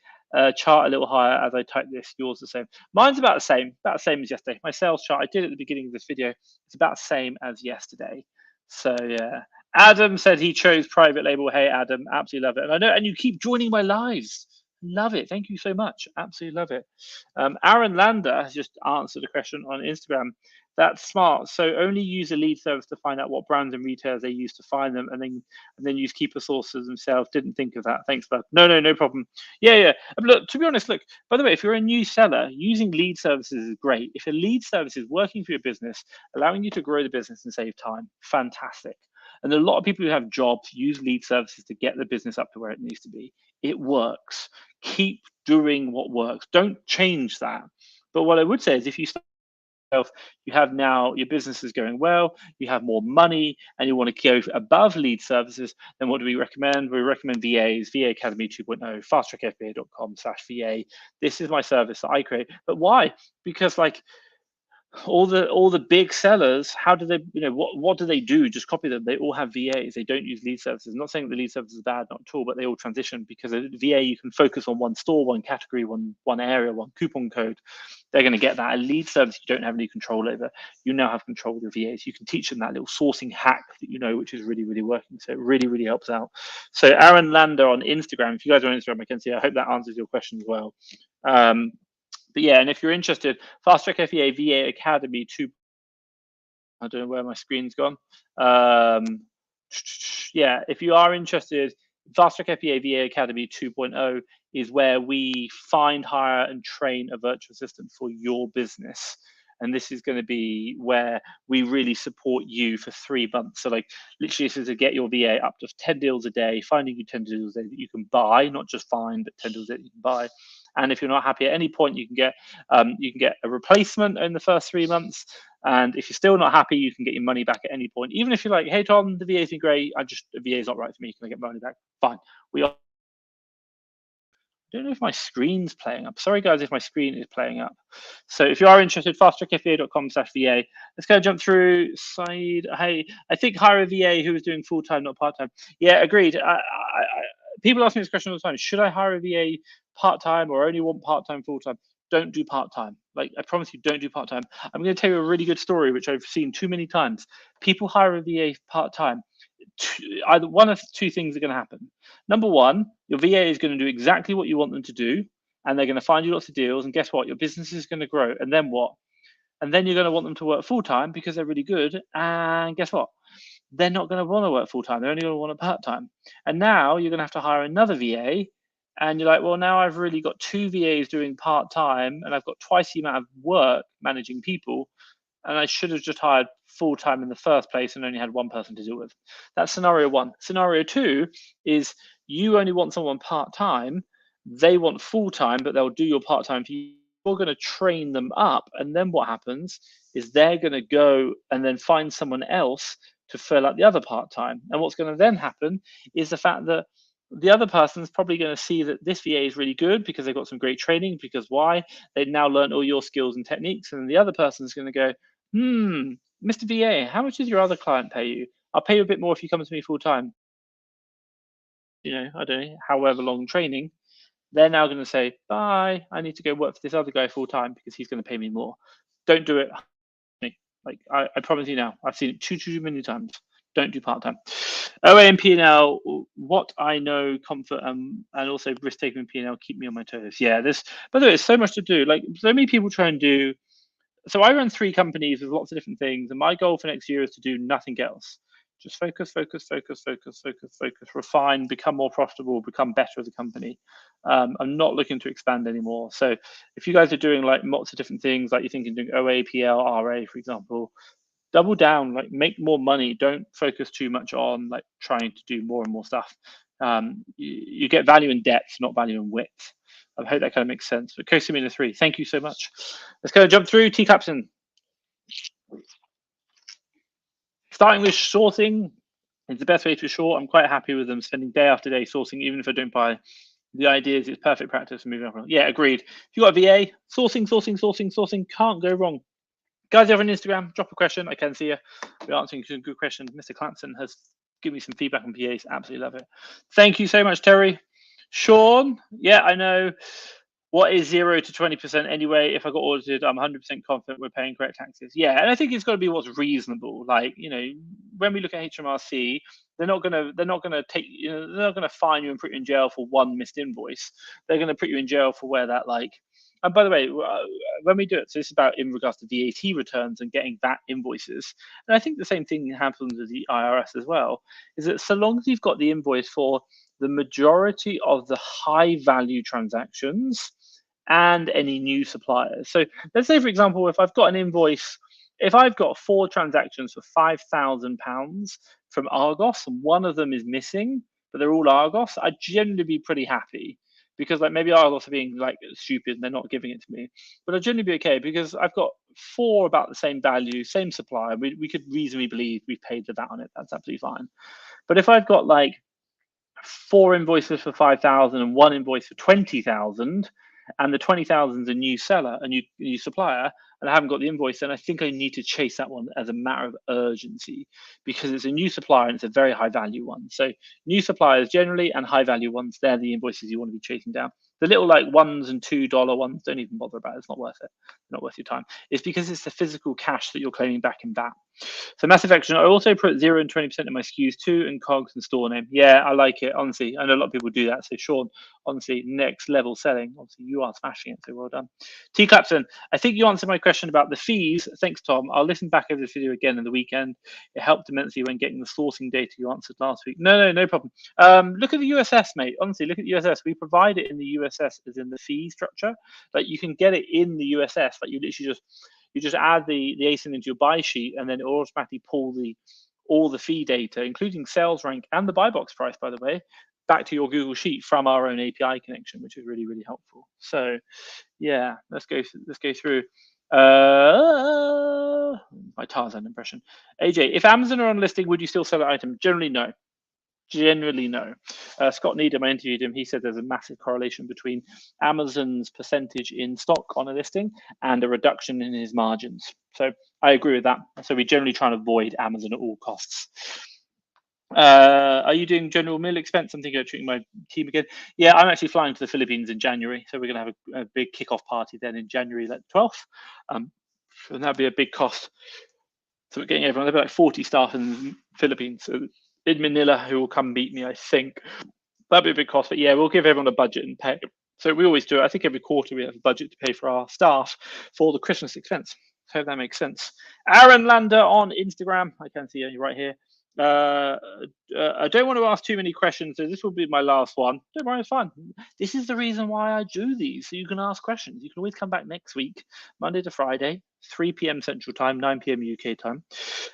Chart a little higher as I type this. Yours the same. Mine's about the same as yesterday. My sales chart I did at the beginning of this video. It's about the same as yesterday. So yeah. Adam said he chose private label. Hey Adam, absolutely love it. And I know, and you keep joining my lives. Love it. Thank you so much. Absolutely love it. Aaron Lander has just answered a question on Instagram. That's smart. So only use a lead service to find out what brands and retailers they use to find them, and then use Keeper sources themselves. Didn't think of that. Thanks, bud. No problem. Yeah. Look, to be honest, look. By the way, if you're a new seller, using lead services is great. If a lead service is working for your business, allowing you to grow the business and save time, fantastic. And a lot of people who have jobs use lead services to get the business up to where it needs to be. It works. Keep doing what works. Don't change that. But what I would say is if you you have now your business is going well, you have more money, and you want to go above lead services, then what do we recommend? We recommend VAs, VA Academy 2.0, fasttrackfba.com/VA. This is my service that I create. But why? Because like all the big sellers, how do they, what do they do? Just copy them. They all have VAs. They don't use lead services. I'm not saying the lead service is bad, not at all, but they all transition because a VA, you can focus on one store, one category, one area, one coupon code. They're going to get that. A lead service you don't have any control over. You now have control of the VAs. You can teach them that little sourcing hack that which is really, really working. So it really, really helps out. So Aaron Lander on Instagram, if you guys are on Instagram, I can see. I hope that answers your question as well. But yeah, and if you're interested, Fast Track FBA VA Academy 2. I don't know where my screen's gone. Yeah, if you are interested, Fast Track FBA VA Academy 2.0 is where we find, hire, and train a virtual assistant for your business. And this is going to be where we really support you for 3 months. So like literally this is to get your VA up to 10 deals a day, finding you 10 deals a day that you can buy, not just find, but 10 deals that you can buy. And if you're not happy at any point, you can get a replacement in the first 3 months. And if you're still not happy, you can get your money back at any point. Even if you're like, hey Tom, the VA's been great, the VA's not right for me, can I get money back? Fine. I don't know if my screen's playing up. Sorry guys if my screen is playing up. So if you are interested, fasttrackfba.com/VA. Let's go jump through side. Hey, I think hire a VA who is doing full-time, not part-time. Yeah, agreed. People ask me this question all the time. Should I hire a VA part-time or only want part-time, full-time? Don't do part-time. Like I promise you, don't do part-time. I'm going to tell you a really good story, which I've seen too many times. People hire a VA part-time. Either one of two things are going to happen. Number one, your VA is going to do exactly what you want them to do, and they're going to find you lots of deals. And guess what? Your business is going to grow. And then what? And then you're going to want them to work full-time because they're really good. And guess what? They're not going to want to work full-time. They're only going to want it part-time. And now you're going to have to hire another VA. And you're like, well, now I've really got 2 VAs doing part-time, and I've got twice the amount of work managing people. And I should have just hired full-time in the first place and only had one person to deal with. That's scenario one. Scenario two is you only want someone part-time, They want full time, but they'll do your part time for you. You're going to train them up, and then what happens is they're going to go and then find someone else to fill out the other part time. And what's going to then happen is the fact that the other person's probably going to see that this VA is really good because they've got some great training. Because why? They've now learned all your skills and techniques, and then the other person's going to go, Mr. VA, how much does your other client pay you? I'll pay you a bit more if you come to me full time. I don't know, however long training. They're now going to say, bye, I need to go work for this other guy full time because he's going to pay me more. Don't do it. Like, I promise you now, I've seen it too many times. Don't do part time. OA and P&L, what I know, comfort, and also risk taking P&L keep me on my toes. Yeah, by the way, there's so much to do. Like, so many people try and do. So I run 3 companies with lots of different things, and my goal for next year is to do nothing else. Just focus, refine, become more profitable, become better as a company. I'm not looking to expand anymore. So if you guys are doing like lots of different things, like you're thinking doing OA, PL, RA, for example, double down, like make more money. Don't focus too much on like trying to do more and more stuff. You get value in depth, not value in width. I hope that kind of makes sense. But Cosimina 3, thank you so much. Let's go jump through. T Capson. Starting with sourcing is the best way to short. I'm quite happy with them spending day after day sourcing, even if I don't buy. The idea is it's perfect practice for moving on. Yeah, agreed. If you got a VA, sourcing, can't go wrong. Guys over on Instagram, drop a question. I can see you. We're answering some good questions. Mr. Clanson has given me some feedback on PAs. Absolutely love it. Thank you so much, Terry. Sean, yeah, I know. What is 0 to 20% anyway? If I got audited, I'm 100% confident we're paying correct taxes. Yeah, and I think it's got to be what's reasonable. Like, when we look at HMRC, they're not gonna take, they're not gonna fine you and put you in jail for one missed invoice. They're gonna put you in jail for where that like. And by the way, when we do it, so it's about in regards to VAT returns and getting VAT invoices. And I think the same thing happens with the IRS as well. Is that so long as you've got the invoice for the majority of the high value transactions and any new suppliers. So let's say, for example, if I've got an invoice, if I've got 4 transactions for £5,000 from Argos and one of them is missing, but they're all Argos, I'd generally be pretty happy because like maybe Argos are being like stupid and they're not giving it to me, but I'd generally be okay because I've got 4 about the same value, same supplier. We could reasonably believe we've paid the VAT on it. That's absolutely fine. But if I've got like 4 invoices for 5,000 and 1 invoice for 20,000, and the 20,000 is a new seller, a new supplier, and I haven't got the invoice, then I think I need to chase that one as a matter of urgency because it's a new supplier and it's a very high value one. So new suppliers generally and high value ones, they're the invoices you want to be chasing down. The little like $1 and $2 ones, don't even bother about it. It's not worth it. Not worth your time. It's because it's the physical cash that you're claiming back in VAT. So massive action. I also put 0 and 20% in my SKUs too, and COGS and store name. Yeah, I like it. Honestly, I know a lot of people do that. So Sean, honestly, next level selling. Obviously, you are smashing it. So well done. T Clapson, I think you answered my question about the fees. Thanks, Tom. I'll listen back over this video again in the weekend. It helped immensely when getting the sourcing data you answered last week. No problem. Look at the USS, mate. Honestly, look at the USS. We provide it in the USS as in the fee structure. Like you can get it in the USS. Like you literally just add the ASIN into your buy sheet, and then it will automatically pull all the fee data, including sales rank and the buy box price, by the way, back to your Google Sheet from our own API connection, which is really, really helpful. So yeah, let's go through. My Tarzan impression. AJ, if Amazon are on listing, would you still sell an item? Generally, no. Generally, no. Scott Needham, I interviewed him. He said there's a massive correlation between Amazon's percentage in stock on a listing and a reduction in his margins. So I agree with that. So we generally try and avoid Amazon at all costs. Are you doing general meal expense? I'm thinking of treating my team again. Yeah, I'm actually flying to the Philippines in January. So we're going to have a big kickoff party then in January, like 12th. And that'd be a big cost. So we're getting everyone, there'll be like 40 staff in the Philippines. So in Manila, who will come meet me, I think. That'd be a big cost, but yeah, we'll give everyone a budget and pay. So we always do it. I think every quarter we have a budget to pay for our staff for the Christmas expense. So that makes sense. Aaron Lander on Instagram. I can see you right here. I don't want to ask too many questions, so this will be my last one. Don't worry, it's fine. This is the reason why I do these, so you can ask questions. You can always come back next week, Monday to Friday, 3 p.m. Central Time, 9 p.m. UK time.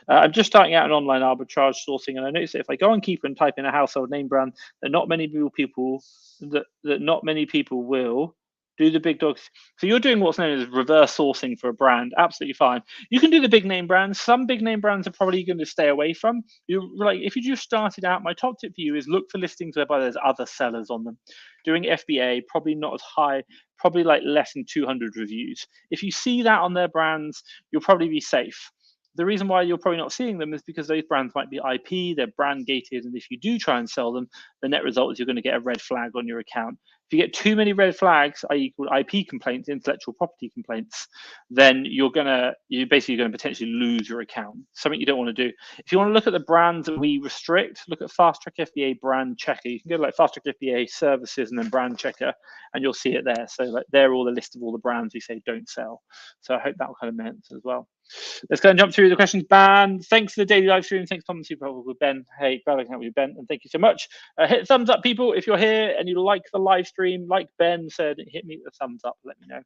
I'm just starting out in online arbitrage sourcing, and I noticed that if I go on Keeper and type in a household name brand, that not many people will do the big dogs. So you're doing what's known as reverse sourcing for a brand. Absolutely fine. You can do the big name brands. Some big name brands are probably going to stay away from. You like if you just started out, my top tip for you is look for listings whereby there's other sellers on them. Doing FBA, probably not as high, probably like less than 200 reviews. If you see that on their brands, you'll probably be safe. The reason why you're probably not seeing them is because those brands might be IP, they're brand gated, and if you do try and sell them, the net result is you're going to get a red flag on your account. If you get too many red flags, i.e., called IP complaints, intellectual property complaints, then you're basically going to potentially lose your account. Something you don't want to do. If you want to look at the brands that we restrict, look at Fast Track FBA Brand Checker. You can go to like Fast Track FBA Services and then Brand Checker, and you'll see it there. So like they're all the list of all the brands we say don't sell. So I hope that will kind of make sense as well. Let's go and jump through the questions. Ben, thanks for the daily live stream. Thanks, Tom. Super helpful with Ben. Hey, glad I can help you, Ben, and thank you so much. Hit thumbs up, people, if you're here and you like the live stream. Like Ben said, hit me with a thumbs up. Let me know.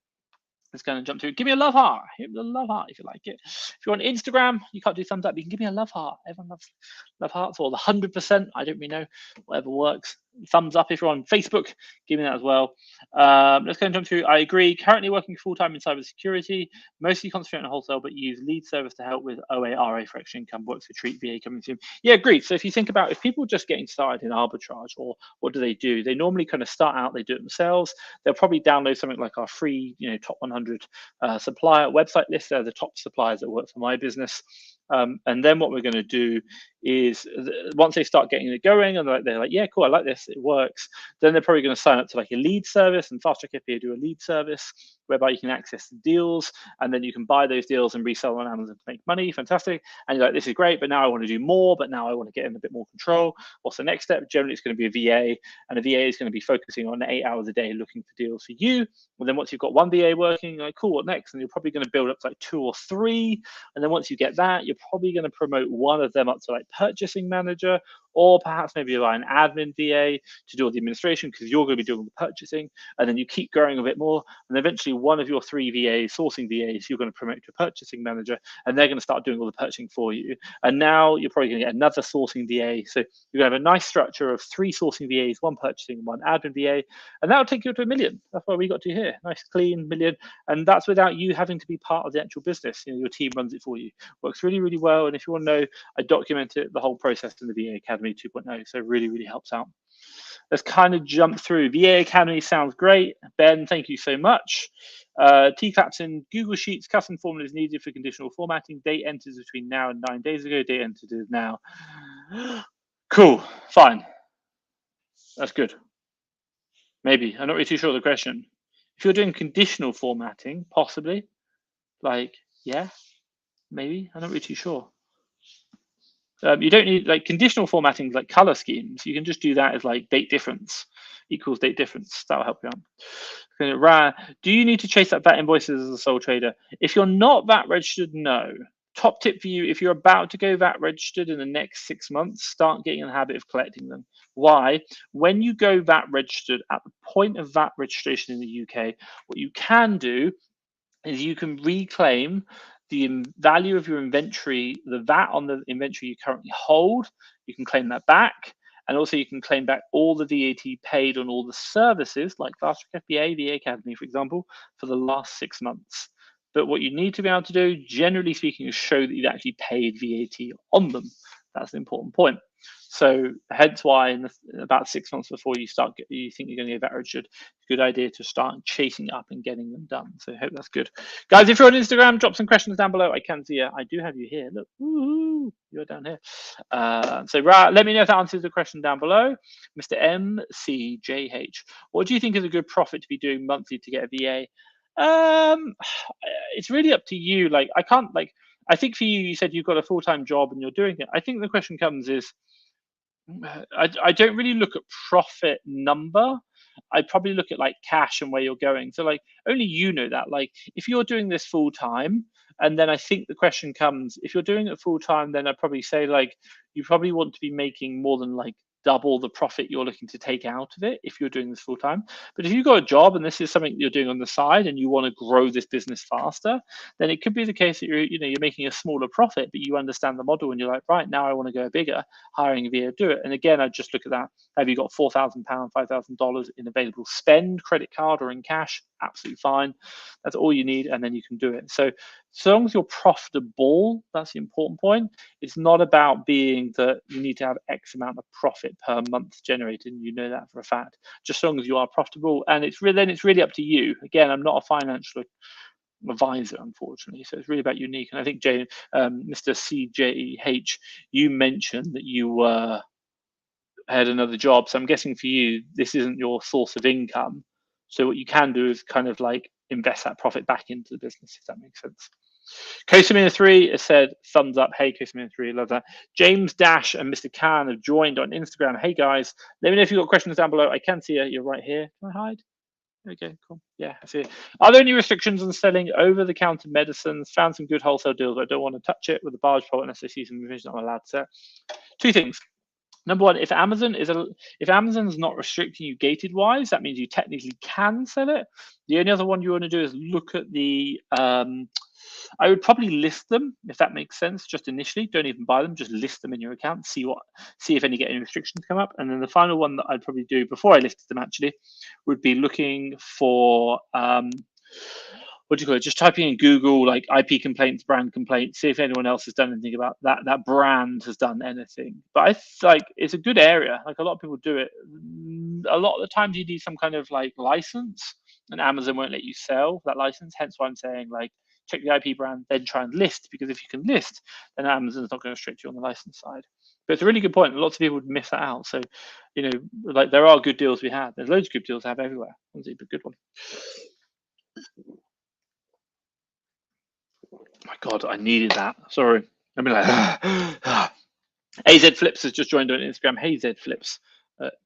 Let's go and jump through. Give me a love heart. Hit the love heart if you like it. If you're on Instagram, you can't do thumbs up. You can give me a love heart. Everyone loves love hearts, or the 100%. I don't really know. Whatever works. Thumbs up if you're on Facebook. Give me that as well. Let's go and jump through. I agree. Currently working full-time in cybersecurity, mostly concentrating on wholesale, but use lead service to help with OA, for extra income, works for treat VA coming soon. Yeah, agreed. So if you think about if people are just getting started in arbitrage, or what do? They normally kind of start out, they do it themselves. They'll probably download something like our free, top 100 supplier website list. They're the top suppliers that work for my business. And then what we're going to do is once they start getting it going and they're like, yeah, cool, I like this, it works, then they're probably going to sign up to like a lead service, and Fast Track FBA do a lead service whereby you can access the deals, and then you can buy those deals and resell on Amazon to make money. Fantastic. And you're like, this is great, but now I want to do more, but now I want to get in a bit more control. What's the next step? Generally, it's going to be a VA, and a VA is going to be focusing on 8 hours a day looking for deals for you. And then once you've got one VA working, like, cool, what next? And you're probably going to build up to like 2 or 3. And then once you get that, you're probably going to promote one of them up to like purchasing manager, or perhaps maybe like an admin VA to do all the administration because you're going to be doing the purchasing. And then you keep growing a bit more, and eventually one of your 3 VAs, sourcing VAs, you're going to promote to a purchasing manager, and they're going to start doing all the purchasing for you. And now you're probably going to get another sourcing VA. So you're going to have a nice structure of 3 sourcing VAs, 1 purchasing, 1 admin VA, and that'll take you to $1 million. That's why we got to here. Nice, clean $1 million. And that's without you having to be part of the actual business. Your team runs it for you. Works really, really well. And if you want to know, I documented the whole process in the VA Academy 2.0. So it really, really helps out. Let's kind of jump through. VA Academy sounds great. Ben, thank you so much. T-Claps in Google Sheets, custom formulas needed for conditional formatting. Date enters between now and 9 days ago. Date entered is now. Cool, fine. That's good. Maybe. I'm not really too sure of the question. If you're doing conditional formatting, possibly. Like, yeah, maybe. I'm not really too sure. You don't need like conditional formatting like color schemes. You can just do that as like date difference equals date difference. That'll help you out. Do you need to chase up VAT invoices as a sole trader? If you're not VAT registered, no. Top tip for you, if you're about to go VAT registered in the next 6 months, start getting in the habit of collecting them. Why? When you go VAT registered at the point of VAT registration in the UK, what you can do is you can reclaim the value of your inventory, the VAT on the inventory you currently hold. You can claim that back. And also you can claim back all the VAT paid on all the services like Fast Track FBA, VA Academy, for example, for the last 6 months. But what you need to be able to do, generally speaking, is show that you've actually paid VAT on them. That's an important point. So hence why in about 6 months before you think you're going to get VAT registered, it's a good idea to start chasing up and getting them done. So I hope that's good. Guys, if you're on Instagram, drop some questions down below. I can see I do have you here. Look, woo, you're down here. So let me know if that answers the question down below. Mr. MCJH, what do you think is a good profit to be doing monthly to get a VA? It's really up to you. Like, I can't, like, I think for you, you said you've got a full-time job and you're doing it. I think the question comes is, I don't really look at profit number. I'd probably look at like cash and where you're going. So like only you know that. Like if you're doing this full time, and then I think the question comes, if you're doing it full time, then I'd probably say like you probably want to be making more than like double the profit you're looking to take out of it if you're doing this full time. But if you've got a job and this is something you're doing on the side and you want to grow this business faster, then it could be the case that you're making a smaller profit, but you understand the model and you're like, right, now I want to go bigger, hiring a VA to do it. And again, I just look at that. Have you got £4,000, $5,000 in available spend, credit card or in cash? Absolutely fine. That's all you need, and then you can do it. So long as you're profitable, that's the important point. It's not about being that you need to have X amount of profit per month generated, and you know that for a fact. Just as long as you are profitable, and then it's really up to you. Again, I'm not a financial advisor, unfortunately, so it's really about unique. And I think Mr. CJH, you mentioned that you had another job, so I'm guessing for you this isn't your source of income. So what you can do is kind of like invest that profit back into the business, if that makes sense. Kosamina3 has said thumbs up. Hey, Kosamina3, love that. James Dash and Mr. Khan have joined on Instagram. Hey guys, let me know if you've got questions down below. I can see you. You're right here. Can I hide? Okay, cool. Yeah, I see it. Are there any restrictions on selling over-the-counter medicines? Found some good wholesale deals, but I don't want to touch it with a barge pole unless I see some revision I'm allowed to. Two things. Number one, if Amazon's not restricting you gated wise, that means you technically can sell it. The only other one you want to do is look at the I would probably list them, if that makes sense, just initially. Don't even buy them, just list them in your account, see if any get any restrictions come up. And then the final one that I'd probably do before I listed them actually would be looking for what do you call it? Just typing in Google like IP complaints, brand complaints, see if anyone else has done anything about that brand has done anything. But it's a good area. Like a lot of people do it. A lot of the times you need some kind of like license, and Amazon won't let you sell that license. Hence why I'm saying like check the IP brand, then try and list, because if you can list, then Amazon's not going to restrict you on the license side. But it's a really good point. Lots of people would miss that out. So, like there are good deals we have. There's loads of good deals I have everywhere. That's a good one. My God, I needed that. Sorry. I mean, like, AZ Flips has just joined on Instagram. Hey, Z Flips.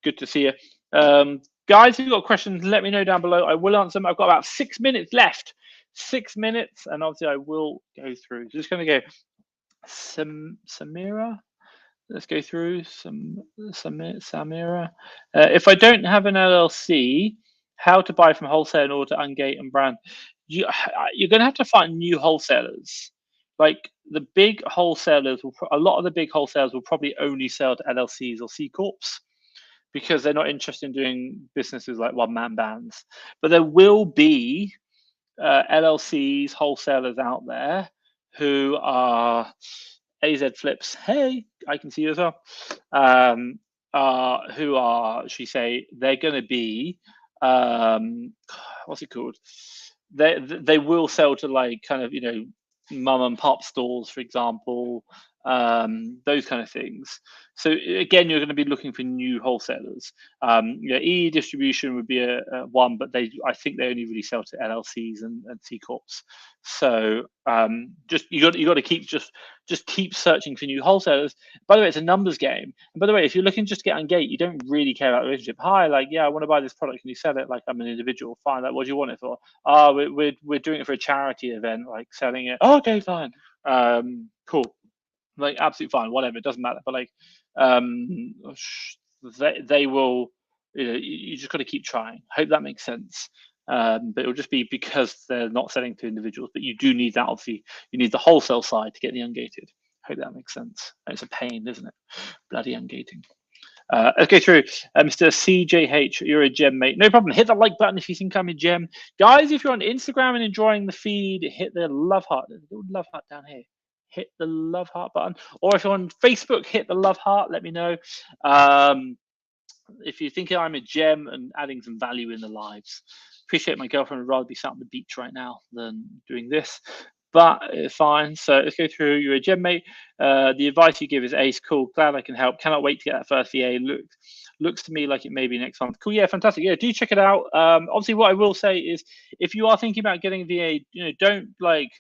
Good to see you. Guys, if you've got questions, let me know down below. I will answer them. I've got about 6 minutes left. 6 minutes, and obviously I will go through. So just going to go Samira. Let's go through Samira. If I don't have an LLC, how to buy from wholesale in order to ungate and brand? You're going to have to find new wholesalers. Like the big wholesalers, a lot of the big wholesalers will probably only sell to LLCs or C Corps because they're not interested in doing businesses like one-man bands. But there will be LLCs, wholesalers out there who are AZ Flips. Hey, I can see you as well. Who are, should we say, they're going to be, what's it called? They will sell to like kind of, mum and pop stores, for example, those kind of things. So again, you're going to be looking for new wholesalers. E-distribution would be a one, but I think they only really sell to LLCs and C Corps. So just you got to keep just keep searching for new wholesalers. By the way, it's a numbers game. And by the way, if you're looking just to get on gate, you don't really care about the relationship. Hi, like, yeah, I want to buy this product. Can you sell it? Like, I'm an individual. Fine. Like, what do you want it for? Oh, we're doing it for a charity event, like selling it. Oh, okay, fine. Cool. Like, absolutely fine. Whatever. It doesn't matter. But like, they will. You just got to keep trying. Hope that makes sense. But it'll just be because they're not selling to individuals. But you do need that, obviously. You need the wholesale side to get the ungated. Hope that makes sense. It's a pain, isn't it? Bloody ungating. Let's go through. Mr. CJH, you're a gem, mate. No problem. Hit the like button if you think I'm a gem. Guys, if you're on Instagram and enjoying the feed, hit the love heart. There's a little love heart down here. Hit the love heart button. Or if you're on Facebook, hit the love heart. Let me know. If you're thinking I'm a gem and adding some value in the lives. Appreciate my girlfriend would rather be sat on the beach right now than doing this, but it's fine. So let's go through. You're a gem, mate. The advice you give is ace. Cool. Glad I can help. Cannot wait to get that first VA. Looks to me like it may be next month. Cool. Yeah, fantastic. Yeah, do check it out. Obviously, what I will say is if you are thinking about getting a VA, don't like,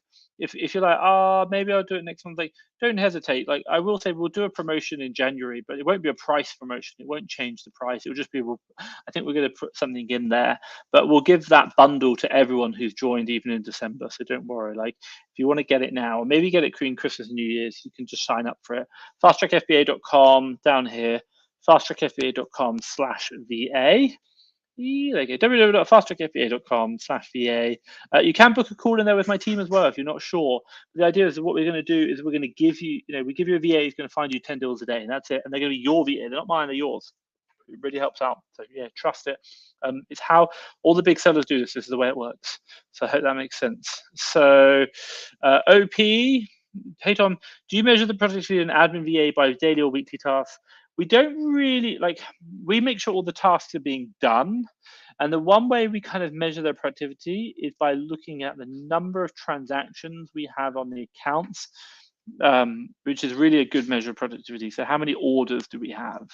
if you're like, oh, maybe I'll do it next month, like, don't hesitate. Like, I will say we'll do a promotion in January, but it won't be a price promotion. It won't change the price. It'll just be, I think we're going to put something in there, but we'll give that bundle to everyone who's joined even in December. So don't worry. Like, if you want to get it now, or maybe get it between Christmas and New Year's, you can just sign up for it. Fasttrackfba.com down here, fasttrackfba.com/VA. There you go, www.fasttrackfba.com/VA. You can book a call in there with my team as well if you're not sure. The idea is what we're going to do is we're going to give you, we give you a VA who's going to find you 10 deals a day, and that's it. And they're going to be your VA. They're not mine, they're yours. It really helps out. So yeah, trust it. It's how all the big sellers do this. This is the way it works. So I hope that makes sense. So OP, hey Tom, do you measure the productivity of an admin VA by daily or weekly tasks? We don't really, we make sure all the tasks are being done. And the one way we kind of measure their productivity is by looking at the number of transactions we have on the accounts, which is really a good measure of productivity. So how many orders do we have?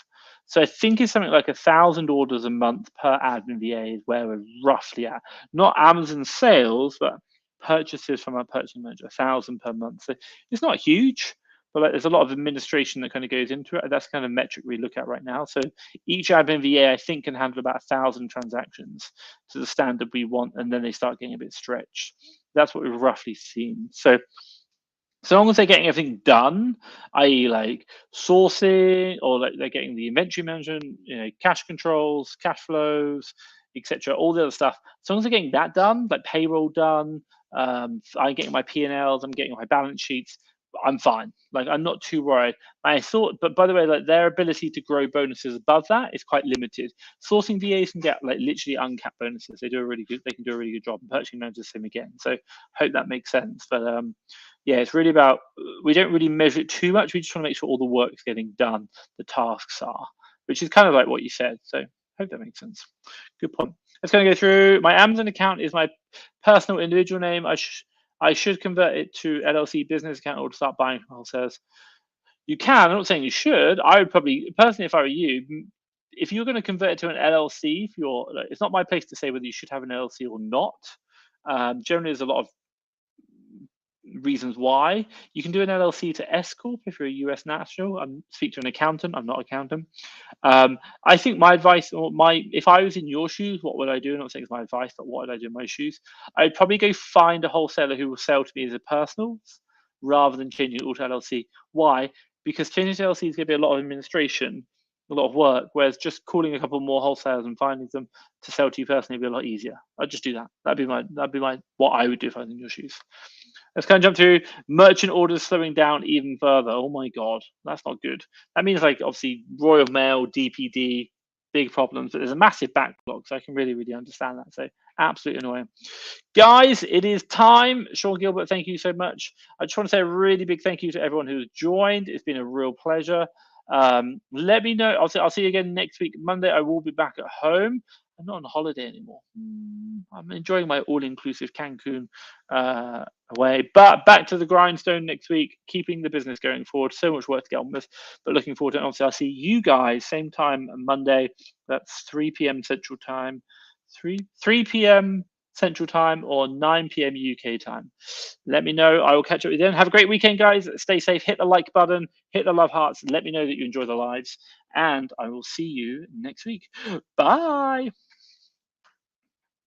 So I think it's something like 1,000 orders a month per admin VA is where we're roughly at. Not Amazon sales, but purchases from our purchasing manager, 1,000 per month. So it's not huge, but there's a lot of administration that kind of goes into it. That's kind of metric we look at right now. So each admin VA, I think, can handle about 1,000 transactions to the standard we want, and then they start getting a bit stretched. That's what we've roughly seen. So long as they're getting everything done, i.e. like sourcing, or like they're getting the inventory management, cash controls, cash flows, etc., all the other stuff, as long as they're getting that done, like payroll done, I'm getting my P&Ls, I'm getting my balance sheets, I'm fine. Like, I'm not too worried. I thought, but by the way, like, their ability to grow bonuses above that is quite limited. Sourcing VAs can get like literally uncapped bonuses. They can do a really good job. And purchasing managers same again. So hope that makes sense. But yeah, it's really about, we don't really measure it too much. We just want to make sure all the work's getting done, the tasks are, which is kind of like what you said. So hope that makes sense. Good point. Let's go through. My Amazon account is my personal individual name. I should convert it to LLC business account or to start buying from wholesalers. You can. I'm not saying you should. I would probably, personally, if I were you, if you're going to convert it to an LLC, it's not my place to say whether you should have an LLC or not. Generally, there's a lot of reasons why. You can do an LLC to S Corp if you're a US national. Speak to an accountant. I'm not an accountant. I think my advice, if I was in your shoes, what would I do? I'm not saying it's my advice, but what would I do in my shoes? I'd probably go find a wholesaler who will sell to me as a personal rather than changing it all to LLC. Why? Because changing to LLC is going to be a lot of administration, a lot of work, whereas just calling a couple more wholesalers and finding them to sell to you personally would be a lot easier. I'd just do that. That'd be my what I would do if I was in your shoes. Let's kind of jump to merchant orders slowing down even further. Oh my God, that's not good. That means, like, obviously Royal Mail, DPD, big problems, but there's a massive backlog. So I can really, really understand that. So absolutely annoying. Guys, it is time. Sean Gilbert, thank you so much. I just want to say a really big thank you to everyone who's joined. It's been a real pleasure. Let me know. I'll see you again next week. Monday, I will be back at home. I'm not on holiday anymore. I'm enjoying my all-inclusive Cancun away. But back to the grindstone next week, keeping the business going forward. So much work to get on with, but looking forward to it. Obviously, I'll see you guys same time Monday. That's 3 p.m. Central Time. 3 p.m. Central Time or 9 p.m. UK time. Let me know. I will catch up with you then. Have a great weekend, guys. Stay safe. Hit the like button. Hit the love hearts. Let me know that you enjoy the lives. And I will see you next week. Bye.